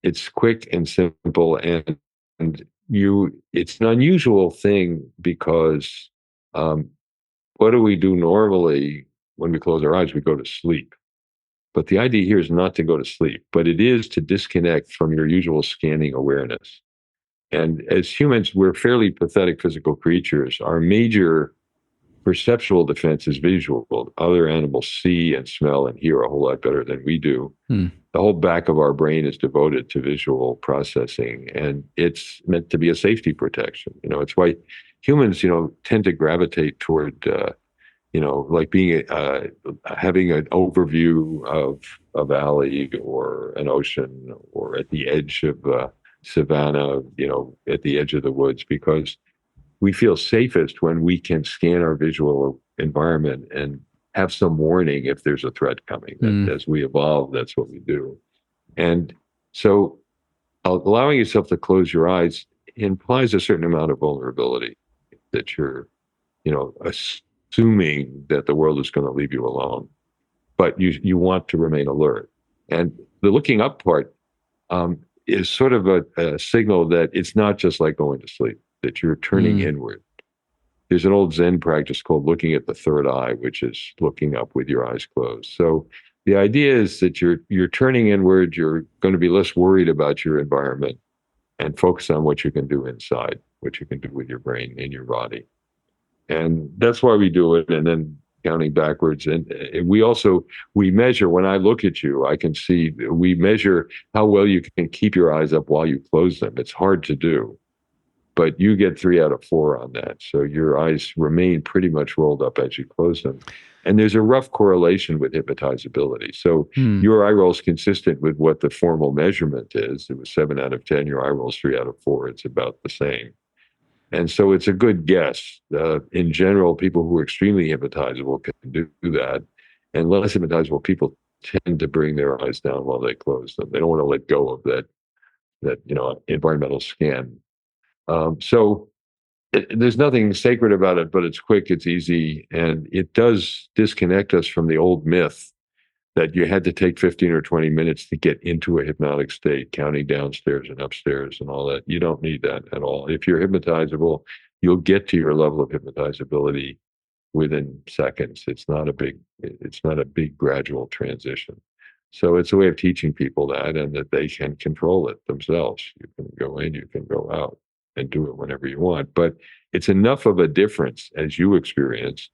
it's quick and simple, and it's an unusual thing because what do we do normally when we close our eyes? We go to sleep. But the idea here is not to go to sleep, but it is to disconnect from your usual scanning awareness. And as humans, we're fairly pathetic physical creatures. Our major perceptual defense is visual. Other animals see and smell and hear a whole lot better than we do. The whole back of our brain is devoted to visual processing, and it's meant to be a safety protection. It's why humans, tend to gravitate toward, like being, having an overview of a valley or an ocean or at the edge of savannah, at the edge of the woods, because we feel safest when we can scan our visual environment and have some warning if there's a threat coming. As we evolve, that's what we do. And so allowing yourself to close your eyes implies a certain amount of vulnerability, that you're, assuming that the world is going to leave you alone, but you want to remain alert. And the looking up part is sort of a signal that it's not just like going to sleep, that you're turning inward. There's an old Zen practice called looking at the third eye, which is looking up with your eyes closed. So the idea is that you're turning inward. You're going to be less worried about your environment and focus on what you can do inside, what you can do with your brain and your body. And that's why we do it. And then counting backwards. And we measure, when I look at you, I can see, we measure how well you can keep your eyes up while you close them. It's hard to do, but you get 3 out of 4 on that. So your eyes remain pretty much rolled up as you close them. And there's a rough correlation with hypnotizability. So your eye roll is consistent with what the formal measurement is. It was 7 out of 10. Your eye roll is 3 out of 4. It's about the same. And so it's a good guess. In general, people who are extremely hypnotizable can do that. And less hypnotizable people tend to bring their eyes down while they close them. They don't want to let go of that environmental scan. So there's nothing sacred about it, but it's quick, it's easy, and it does disconnect us from the old myth that you had to take 15 or 20 minutes to get into a hypnotic state, counting downstairs and upstairs and all that. You don't need that at all. If you're hypnotizable, you'll get to your level of hypnotizability within seconds. It's not a big gradual transition. So it's a way of teaching people that, and that they can control it themselves. You can go in, you can go out and do it whenever you want. But it's enough of a difference, as you experience,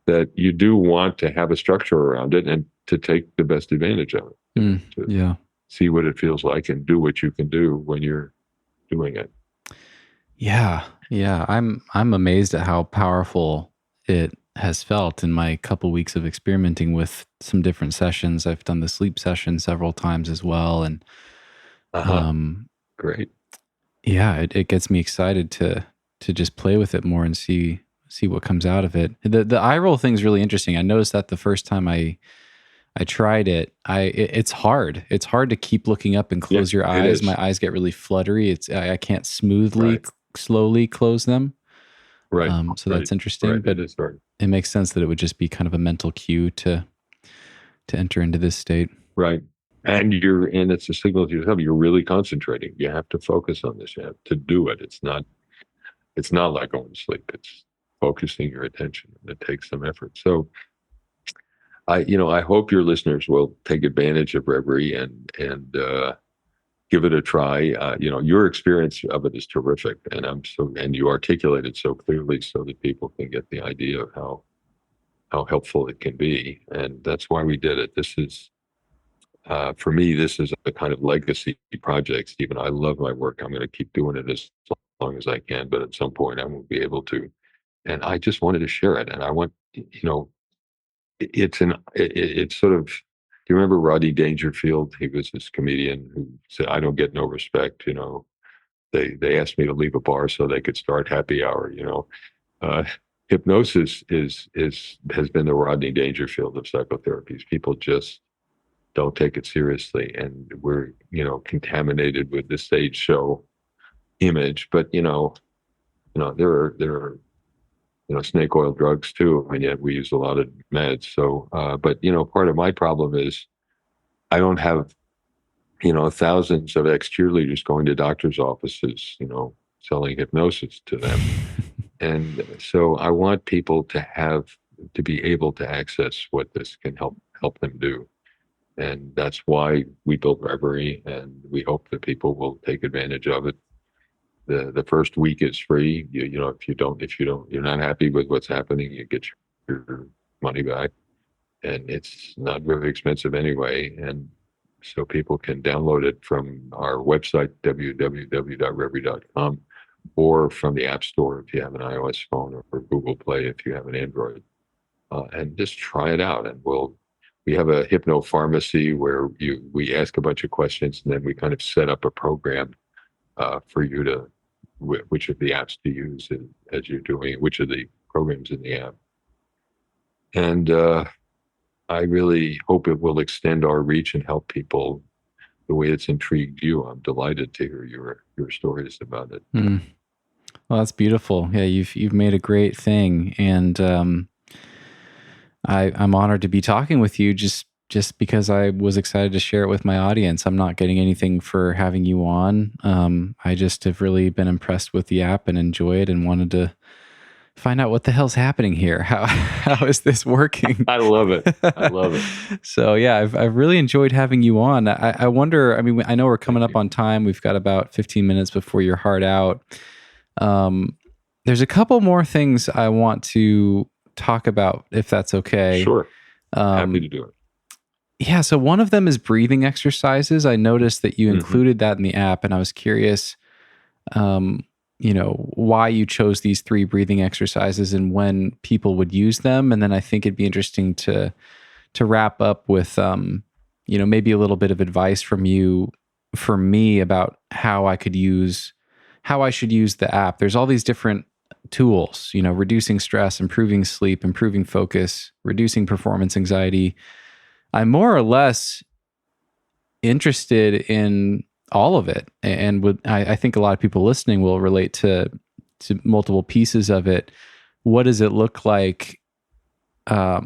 that you do want to have a structure around it and to take the best advantage of it. To see what it feels like and do what you can do when you're doing it. Yeah. I'm amazed at how powerful it has felt in my couple weeks of experimenting with some different sessions. I've done the sleep session several times as well. And Great. yeah, it gets me excited to just play with it more and see what comes out of it. The eye roll thing is really interesting. I noticed that the first time I tried it, it's hard. It's hard to keep looking up and close your eyes. My eyes get really fluttery. I can't smoothly, slowly close them. Right. So that's interesting. Right. But it makes sense that it would just be kind of a mental cue to enter into this state. Right. And it's a signal to yourself. You're really concentrating. You have to focus on this. You have to do it. It's not like going to sleep. It's focusing your attention. It takes some effort. So I hope your listeners will take advantage of Reveri and give it a try. Your experience of it is terrific, and you articulate it so clearly so that people can get the idea of how helpful it can be. And that's why we did it. This is, for me, this is a kind of legacy project, Stephen. I love my work. I'm going to keep doing it as long as I can, but at some point I won't be able to. And I just wanted to share it. And I want, it's sort of, do you remember Rodney Dangerfield? He was this comedian who said, "I don't get no respect." They asked me to leave a bar so they could start happy hour. Hypnosis has been the Rodney Dangerfield of psychotherapies. People just don't take it seriously, and we're contaminated with the stage show image. But there are snake oil drugs too, and yet we use a lot of meds. So, but part of my problem is I don't have thousands of ex-cheerleaders going to doctors' offices, selling hypnosis to them. And so I want people to be able to access what this can help them do. And that's why we built Reveri, and we hope that people will take advantage of it. The first week is free. If you're not happy with what's happening, you get your money back, and it's not very expensive anyway. And so people can download it from our website, www.reveri.com, or from the App Store if you have an iOS phone, or Google Play if you have an Android, and just try it out. And we have a hypno pharmacy where we ask a bunch of questions, and then we kind of set up a program for you to which of the apps to use as you're doing which of the programs in the app. And I really hope it will extend our reach and help people the way it's intrigued you. I'm delighted to hear your stories about it. Well, that's beautiful. Yeah, you've made a great thing, and I'm honored to be talking with you just because I was excited to share it with my audience. I'm not getting anything for having you on. I just have really been impressed with the app and enjoy it, and wanted to find out what the hell's happening here. How is this working? I love it. So yeah, I've really enjoyed having you on. I wonder, I know we're coming up on time. We've got about 15 minutes before you're hard out. There's a couple more things I want to talk about, if that's okay. Sure. Happy to do it. Yeah, so one of them is breathing exercises. I noticed that you included that in the app, and I was curious, why you chose these 3 breathing exercises and when people would use them. And then I think it'd be interesting to wrap up with, maybe a little bit of advice from you for me about how I should use the app. There's all these different tools, reducing stress, improving sleep, improving focus, reducing performance anxiety. I'm more or less interested in all of it, and I think a lot of people listening will relate to multiple pieces of it. What does it look like? I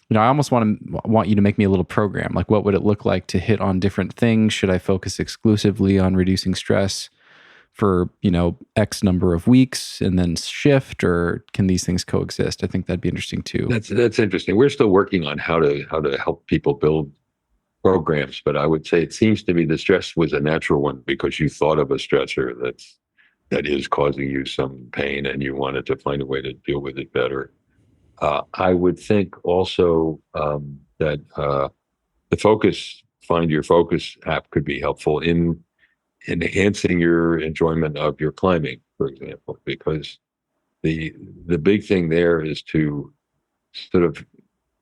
almost want you to make me a little program. Like, what would it look like to hit on different things? Should I focus exclusively on reducing stress for X number of weeks and then shift, or can these things coexist? I think that'd be interesting too. That's interesting. We're still working on how to help people build programs, but I would say it seems to me the stress was a natural one because you thought of a stressor that is causing you some pain, and you wanted to find a way to deal with it better. I would think also that the Find Your Focus app could be helpful in enhancing your enjoyment of your climbing, for example, because the big thing there is to sort of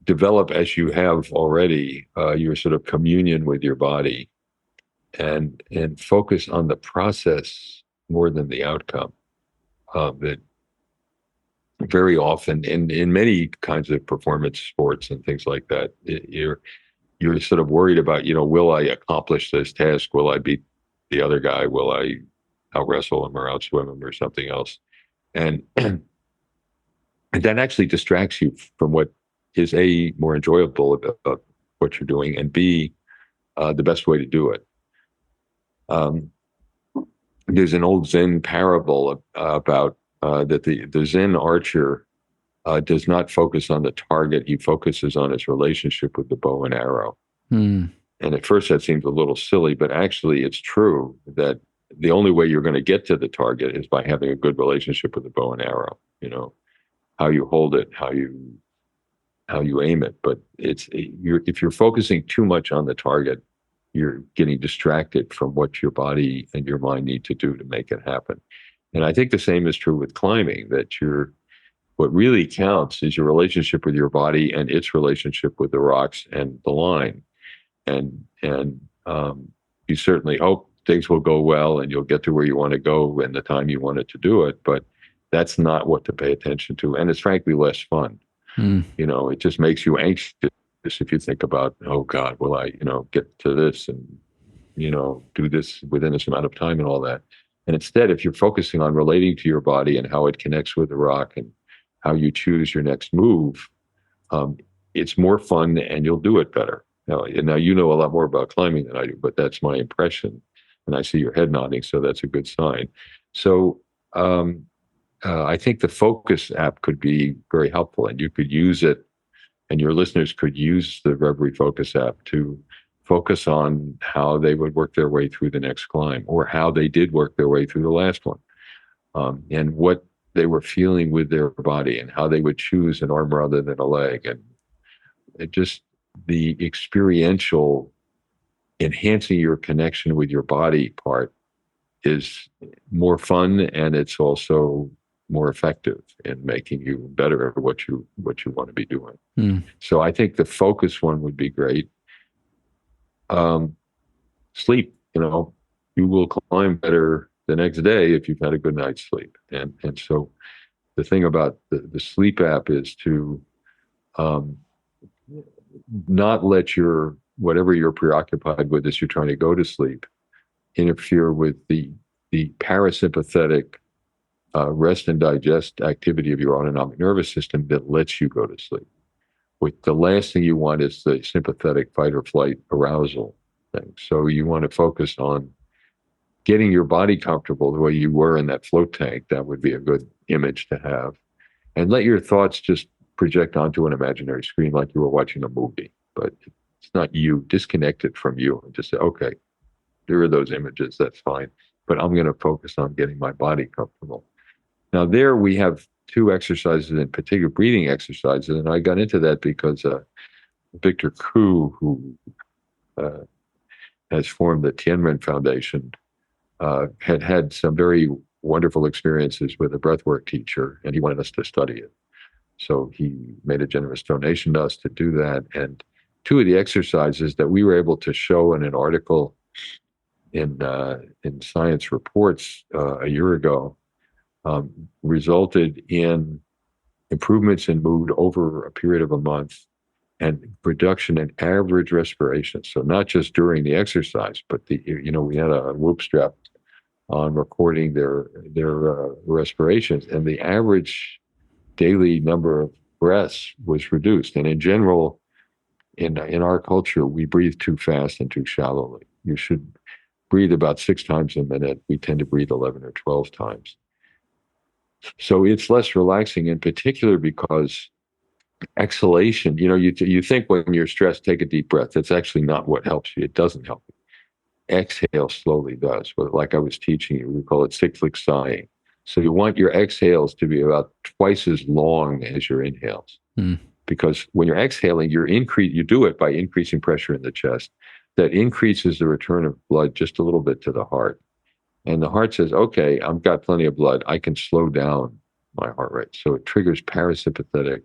develop, as you have already, your sort of communion with your body, and focus on the process more than the outcome. That very often in many kinds of performance sports and things like that, you're sort of worried about, will I accomplish this task? Will I beat the other guy? Will I out wrestle him or outswim him or something else? And that actually distracts you from what is A, more enjoyable about what you're doing, and B, the best way to do it. There's an old Zen parable about that the Zen archer does not focus on the target. He focuses on his relationship with the bow and arrow. And at first that seems a little silly, but actually it's true that the only way you're going to get to the target is by having a good relationship with the bow and arrow. How you hold it, how you aim it. But if you're focusing too much on the target, you're getting distracted from what your body and your mind need to do to make it happen. And I think the same is true with climbing, that what really counts is your relationship with your body and its relationship with the rocks and the line. And you certainly hope things will go well and you'll get to where you want to go in the time you wanted to do it, but that's not what to pay attention to. And it's frankly less fun. It just makes you anxious if you think about, oh God, will I, get to this and, do this within this amount of time and all that. And instead, if you're focusing on relating to your body and how it connects with the rock and how you choose your next move, it's more fun and you'll do it better. Now, you know a lot more about climbing than I do, but that's my impression. And I see your head nodding, so that's a good sign. So I think the Focus app could be very helpful, and you could use it, and your listeners could use the Reveri Focus app to focus on how they would work their way through the next climb, or how they did work their way through the last one, and what they were feeling with their body, and how they would choose an arm rather than a leg, and it just the experiential enhancing your connection with your body part is more fun, and it's also more effective in making you better at what you want to be doing. So I think the Focus one would be great. Sleep, you will climb better the next day if you've had a good night's sleep. And so the thing about the sleep app is to not let whatever you're preoccupied with as you're trying to go to sleep interfere with the parasympathetic rest and digest activity of your autonomic nervous system that lets you go to sleep. The last thing you want is the sympathetic fight or flight arousal thing. So you want to focus on getting your body comfortable the way you were in that float tank. That would be a good image to have. And let your thoughts just project onto an imaginary screen like you were watching a movie. But it's not you. Disconnect it from you and just say, okay, there are those images. That's fine. But I'm going to focus on getting my body comfortable. Now, there we have two exercises in particular, breathing exercises. And I got into that because Victor Koo, who has formed the Tianmen Foundation, had some very wonderful experiences with a breathwork teacher, and he wanted us to study it. So he made a generous donation to us to do that. And two of the exercises that we were able to show in an article in Science Reports a year ago resulted in improvements in mood over a period of a month and reduction in average respiration. So not just during the exercise, but we had a whoop strap on recording their respirations, and the average daily number of breaths was reduced. And in general, in our culture, we breathe too fast and too shallowly. You should breathe about 6 times a minute. We tend to breathe 11 or 12 times. So it's less relaxing, in particular because exhalation, you think when you're stressed, take a deep breath. That's actually not what helps you. It doesn't help you. Exhale slowly does. But like I was teaching you, we call it cyclic sighing. So you want your exhales to be about twice as long as your inhales. Because when you're exhaling, you do it by increasing pressure in the chest. That increases the return of blood just a little bit to the heart. And the heart says, okay, I've got plenty of blood. I can slow down my heart rate. So it triggers parasympathetic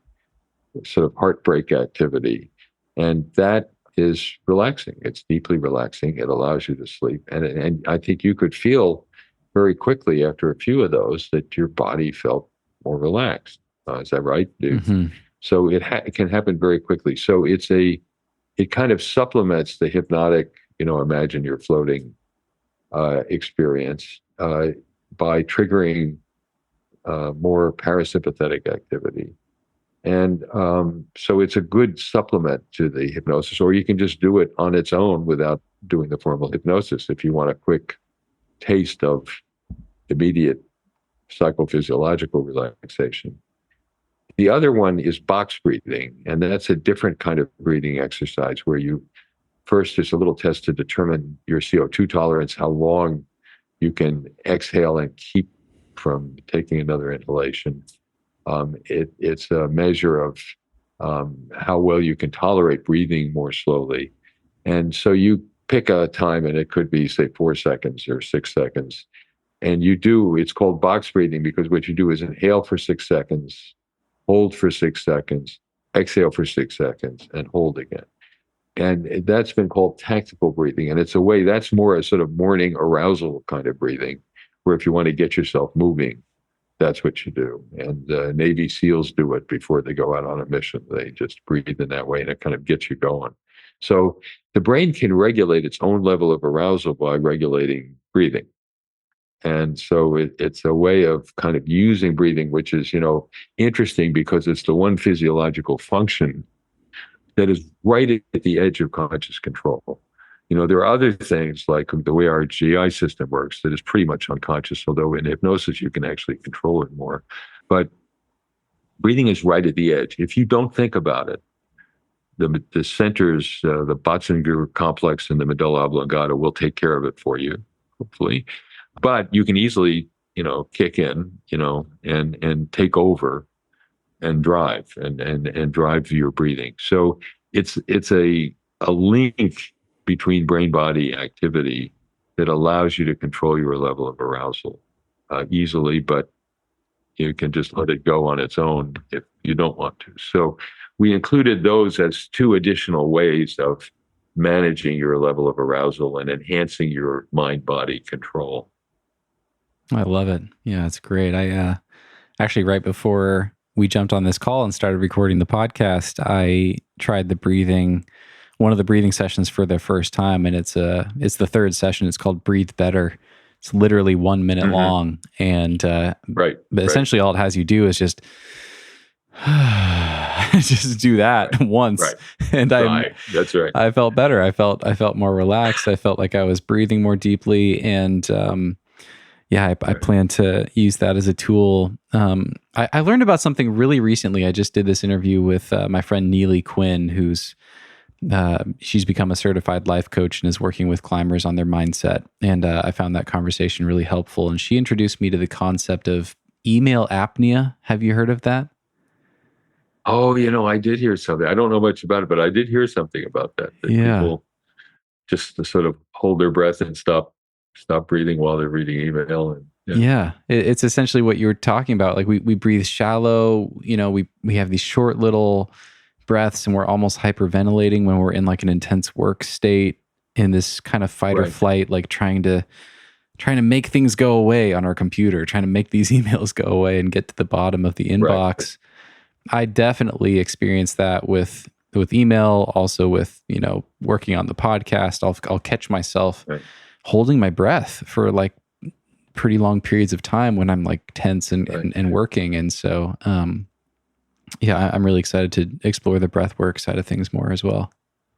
sort of heartbreak activity. And that is relaxing. It's deeply relaxing. It allows you to sleep. And I think you could feel very quickly after a few of those that your body felt more relaxed. Is that right? Mm-hmm. So it can happen very quickly. So it kind of supplements the hypnotic, imagine you're floating experience by triggering more parasympathetic activity. And so it's a good supplement to the hypnosis, or you can just do it on its own without doing the formal hypnosis if you want a quick taste of immediate psychophysiological relaxation. The other one is box breathing, and that's a different kind of breathing exercise where you first, there's a little test to determine your CO2 tolerance, how long you can exhale and keep from taking another inhalation. It's a measure of how well you can tolerate breathing more slowly. And so you pick a time, and it could be, say, 4 seconds or 6 seconds. And it's called box breathing because what you do is inhale for 6 seconds, hold for 6 seconds, exhale for 6 seconds, and hold again. And that's been called tactical breathing. And it's a way that's more a sort of morning arousal kind of breathing, where if you want to get yourself moving, that's what you do. And Navy SEALs do it before they go out on a mission. They just breathe in that way, and it kind of gets you going. So the brain can regulate its own level of arousal by regulating breathing. And so it's a way of kind of using breathing, which is, interesting because it's the one physiological function that is right at the edge of conscious control. There are other things like the way our GI system works that is pretty much unconscious, although in hypnosis you can actually control it more. But breathing is right at the edge. If you don't think about it, the centers, the Botzinger complex and the medulla oblongata will take care of it for you, hopefully. But you can easily, kick in, and take over and drive and drive your breathing. So it's a link between brain body activity that allows you to control your level of arousal easily, but you can just let it go on its own if you don't want to. So we included those as 2 additional ways of managing your level of arousal and enhancing your mind-body control. I love it. Yeah, it's great. I actually, right before we jumped on this call and started recording the podcast, I tried one of the breathing sessions for the first time, and it's the 3rd session. It's called Breathe Better. It's literally 1 minute long, and but essentially all it has you do is just just do that once, and that's right. I felt better. I felt more relaxed. I felt like I was breathing more deeply, and I plan to use that as a tool. I learned about something really recently. I just did this interview with my friend Neely Quinn, she's become a certified life coach and is working with climbers on their mindset. And I found that conversation really helpful. And she introduced me to the concept of email apnea. Have you heard of that? Oh, I did hear something. I don't know much about it, but I did hear something about that. People just to sort of hold their breath and stop breathing while they're reading email. And it's essentially what you were talking about. Like we breathe shallow, we have these short little breaths, and we're almost hyperventilating when we're in like an intense work state, in this kind of fight or flight, like trying to make things go away on our computer, trying to make these emails go away and get to the bottom of the inbox. I definitely experienced that with email, also with, working on the podcast. I'll catch myself holding my breath for like pretty long periods of time when I'm like tense and working. And so, I'm really excited to explore the breath work side of things more as well.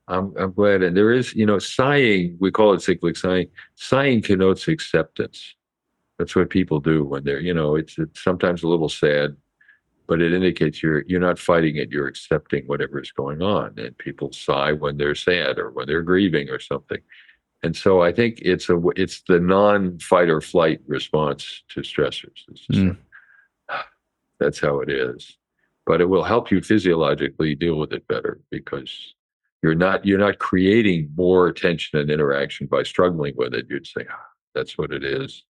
I'm glad. And there is, sighing, we call it cyclic sighing. Sighing connotes acceptance. That's what people do when they're, it's sometimes a little sad, but it indicates you're not fighting it. You're accepting whatever is going on. And people sigh when they're sad or when they're grieving or something. And so I think it's the non-fight or flight response to stressors. That's how it is. But it will help you physiologically deal with it better because you're not creating more tension and interaction by struggling with it. You'd say, that's what it is.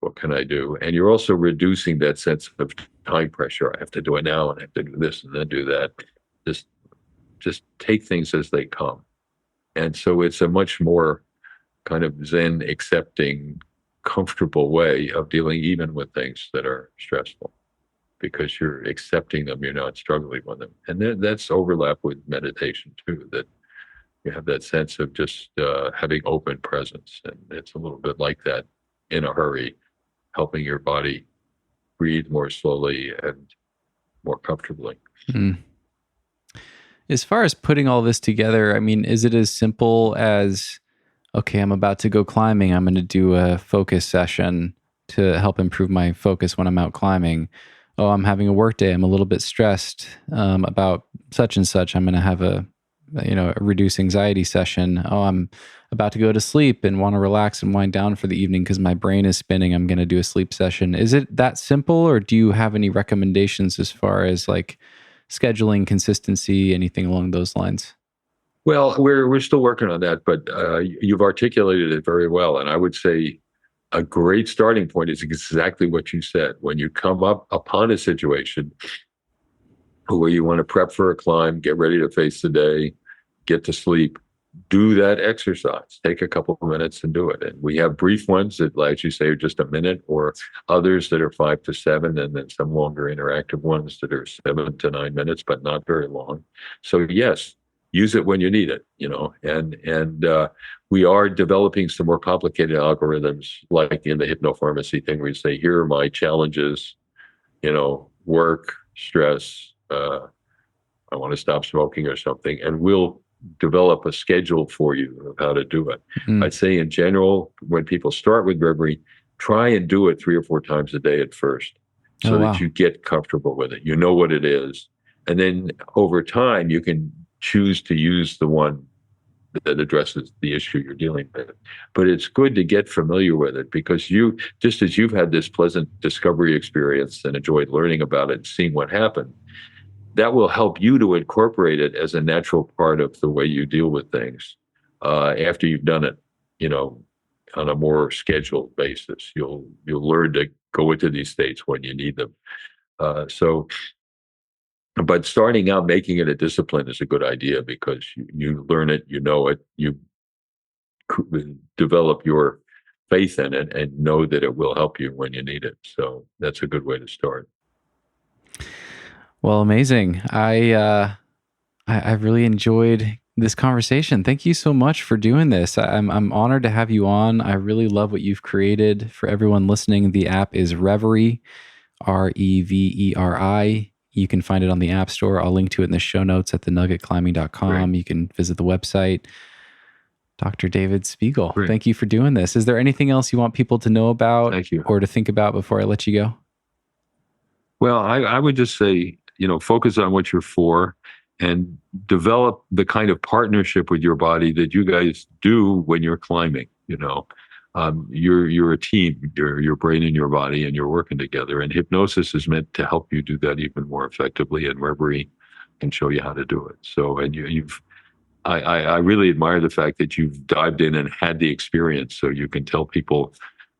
What can I do? And you're also reducing that sense of time pressure. I have to do it now, and I have to do this and then do that. Just take things as they come. And so it's a much more kind of Zen, accepting, comfortable way of dealing even with things that are stressful, because you're accepting them, you're not struggling with them. And then that's overlap with meditation too, that you have that sense of just having open presence. And it's a little bit like that in a hurry, helping your body breathe more slowly and more comfortably. Mm. As far as putting all this together, I mean, is it as simple as, okay, I'm about to go climbing, I'm going to do a focus session to help improve my focus when I'm out climbing. Oh, I'm having a work day, I'm a little bit stressed about such and such, I'm going to have a reduce anxiety session. Oh, I'm about to go to sleep and want to relax and wind down for the evening because my brain is spinning, I'm going to do a sleep session. Is it that simple, or do you have any recommendations as far as like scheduling, consistency, anything along those lines? Well, we're still working on that, but you've articulated it very well. And I would say a great starting point is exactly what you said. When you come up upon a situation where you want to prep for a climb, get ready to face the day, get to sleep, do that exercise. Take a couple of minutes and do it. And we have brief ones that, as you say, are just a minute, or others that are 5 to 7, and then some longer interactive ones that are 7 to 9 minutes, but not very long. So yes, use it when you need it, and we are developing some more complicated algorithms, like in the hypnopharmacy thing, where you say, here are my challenges, work, stress, I want to stop smoking or something, and we'll develop a schedule for you of how to do it. I'd say in general, when people start with Reveri, try and do it 3 or 4 times a day at first, so that you get comfortable with it. You know what it is. And then over time, you can choose to use the one that addresses the issue you're dealing with. But it's good to get familiar with it, because just as you've had this pleasant discovery experience and enjoyed learning about it and seeing what happened, that will help you to incorporate it as a natural part of the way you deal with things. After you've done it, on a more scheduled basis, you'll learn to go into these states when you need them. But starting out, making it a discipline is a good idea, because you learn it, you know it, you develop your faith in it and know that it will help you when you need it. So that's a good way to start. Well, amazing. I really enjoyed this conversation. Thank you so much for doing this. I'm honored to have you on. I really love what you've created. For everyone listening, the app is Reveri, Reveri. You can find it on the App Store. I'll link to it in the show notes at thenuggetclimbing.com. Great. You can visit the website. Dr. David Spiegel, Great. Thank you for doing this. Is there anything else you want people to know about Thank you. or to think about before I let you go? Well, I would just say, focus on what you're for, and develop the kind of partnership with your body that you guys do when you're climbing. You're a team, your brain and your body, and you're working together. And hypnosis is meant to help you do that even more effectively. And Reveri can show you how to do it. So, and I really admire the fact that you've dived in and had the experience, so you can tell people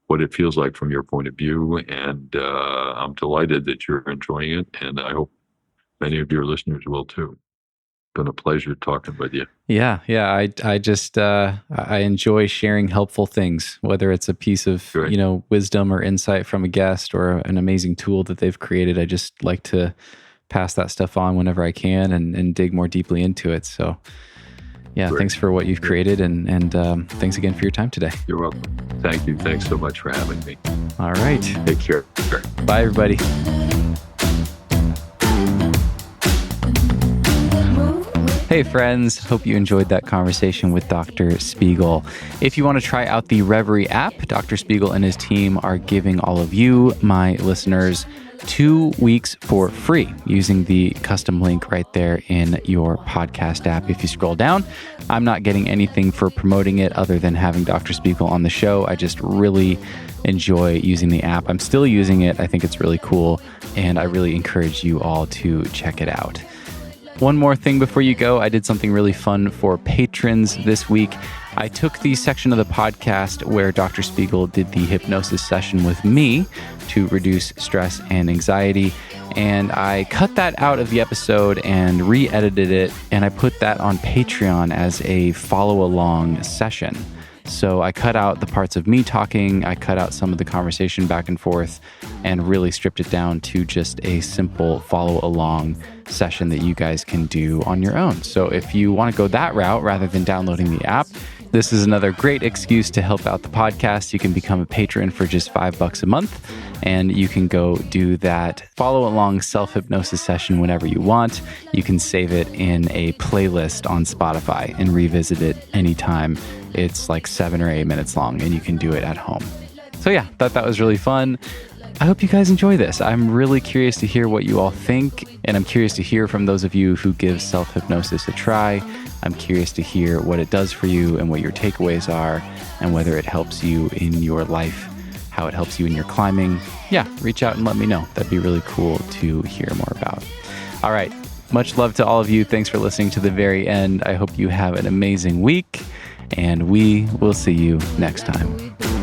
what it feels like from your point of view. And I'm delighted that you're enjoying it, and I hope many of your listeners will too. Been a pleasure talking with you. Yeah. I just I enjoy sharing helpful things, whether it's a piece of wisdom or insight from a guest or an amazing tool that they've created. I just like to pass that stuff on whenever I can and dig more deeply into it. So yeah, Great. Thanks for what you've created, and thanks again for your time today. You're welcome. Thank you. Thanks so much for having me. All right. Take care. Bye, everybody. Hey friends, hope you enjoyed that conversation with Dr. Spiegel. If you want to try out the Reveri app, Dr. Spiegel and his team are giving all of you, my listeners, 2 weeks for free using the custom link right there in your podcast app. If you scroll down, I'm not getting anything for promoting it other than having Dr. Spiegel on the show. I just really enjoy using the app. I'm still using it. I think it's really cool, and I really encourage you all to check it out. One more thing before you go, I did something really fun for patrons this week. I took the section of the podcast where Dr. Spiegel did the hypnosis session with me to reduce stress and anxiety, and I cut that out of the episode and re-edited it, and I put that on Patreon as a follow-along session. So I cut out the parts of me talking, I cut out some of the conversation back and forth, and really stripped it down to just a simple follow-along session that you guys can do on your own. So if you want to go that route rather than downloading the app, this is another great excuse to help out the podcast. You can become a patron for just $5 a month, and you can go do that follow-along self-hypnosis session whenever you want. You can save it in a playlist on Spotify and revisit it anytime. It's like 7 or 8 minutes long, and you can do it at home. So yeah, thought that was really fun. I hope you guys enjoy this. I'm really curious to hear what you all think, and I'm curious to hear from those of you who give self-hypnosis a try. I'm curious to hear what it does for you and what your takeaways are, and whether it helps you in your life, how it helps you in your climbing. Yeah, reach out and let me know. That'd be really cool to hear more about. All right, much love to all of you. Thanks for listening to the very end. I hope you have an amazing week, and we will see you next time.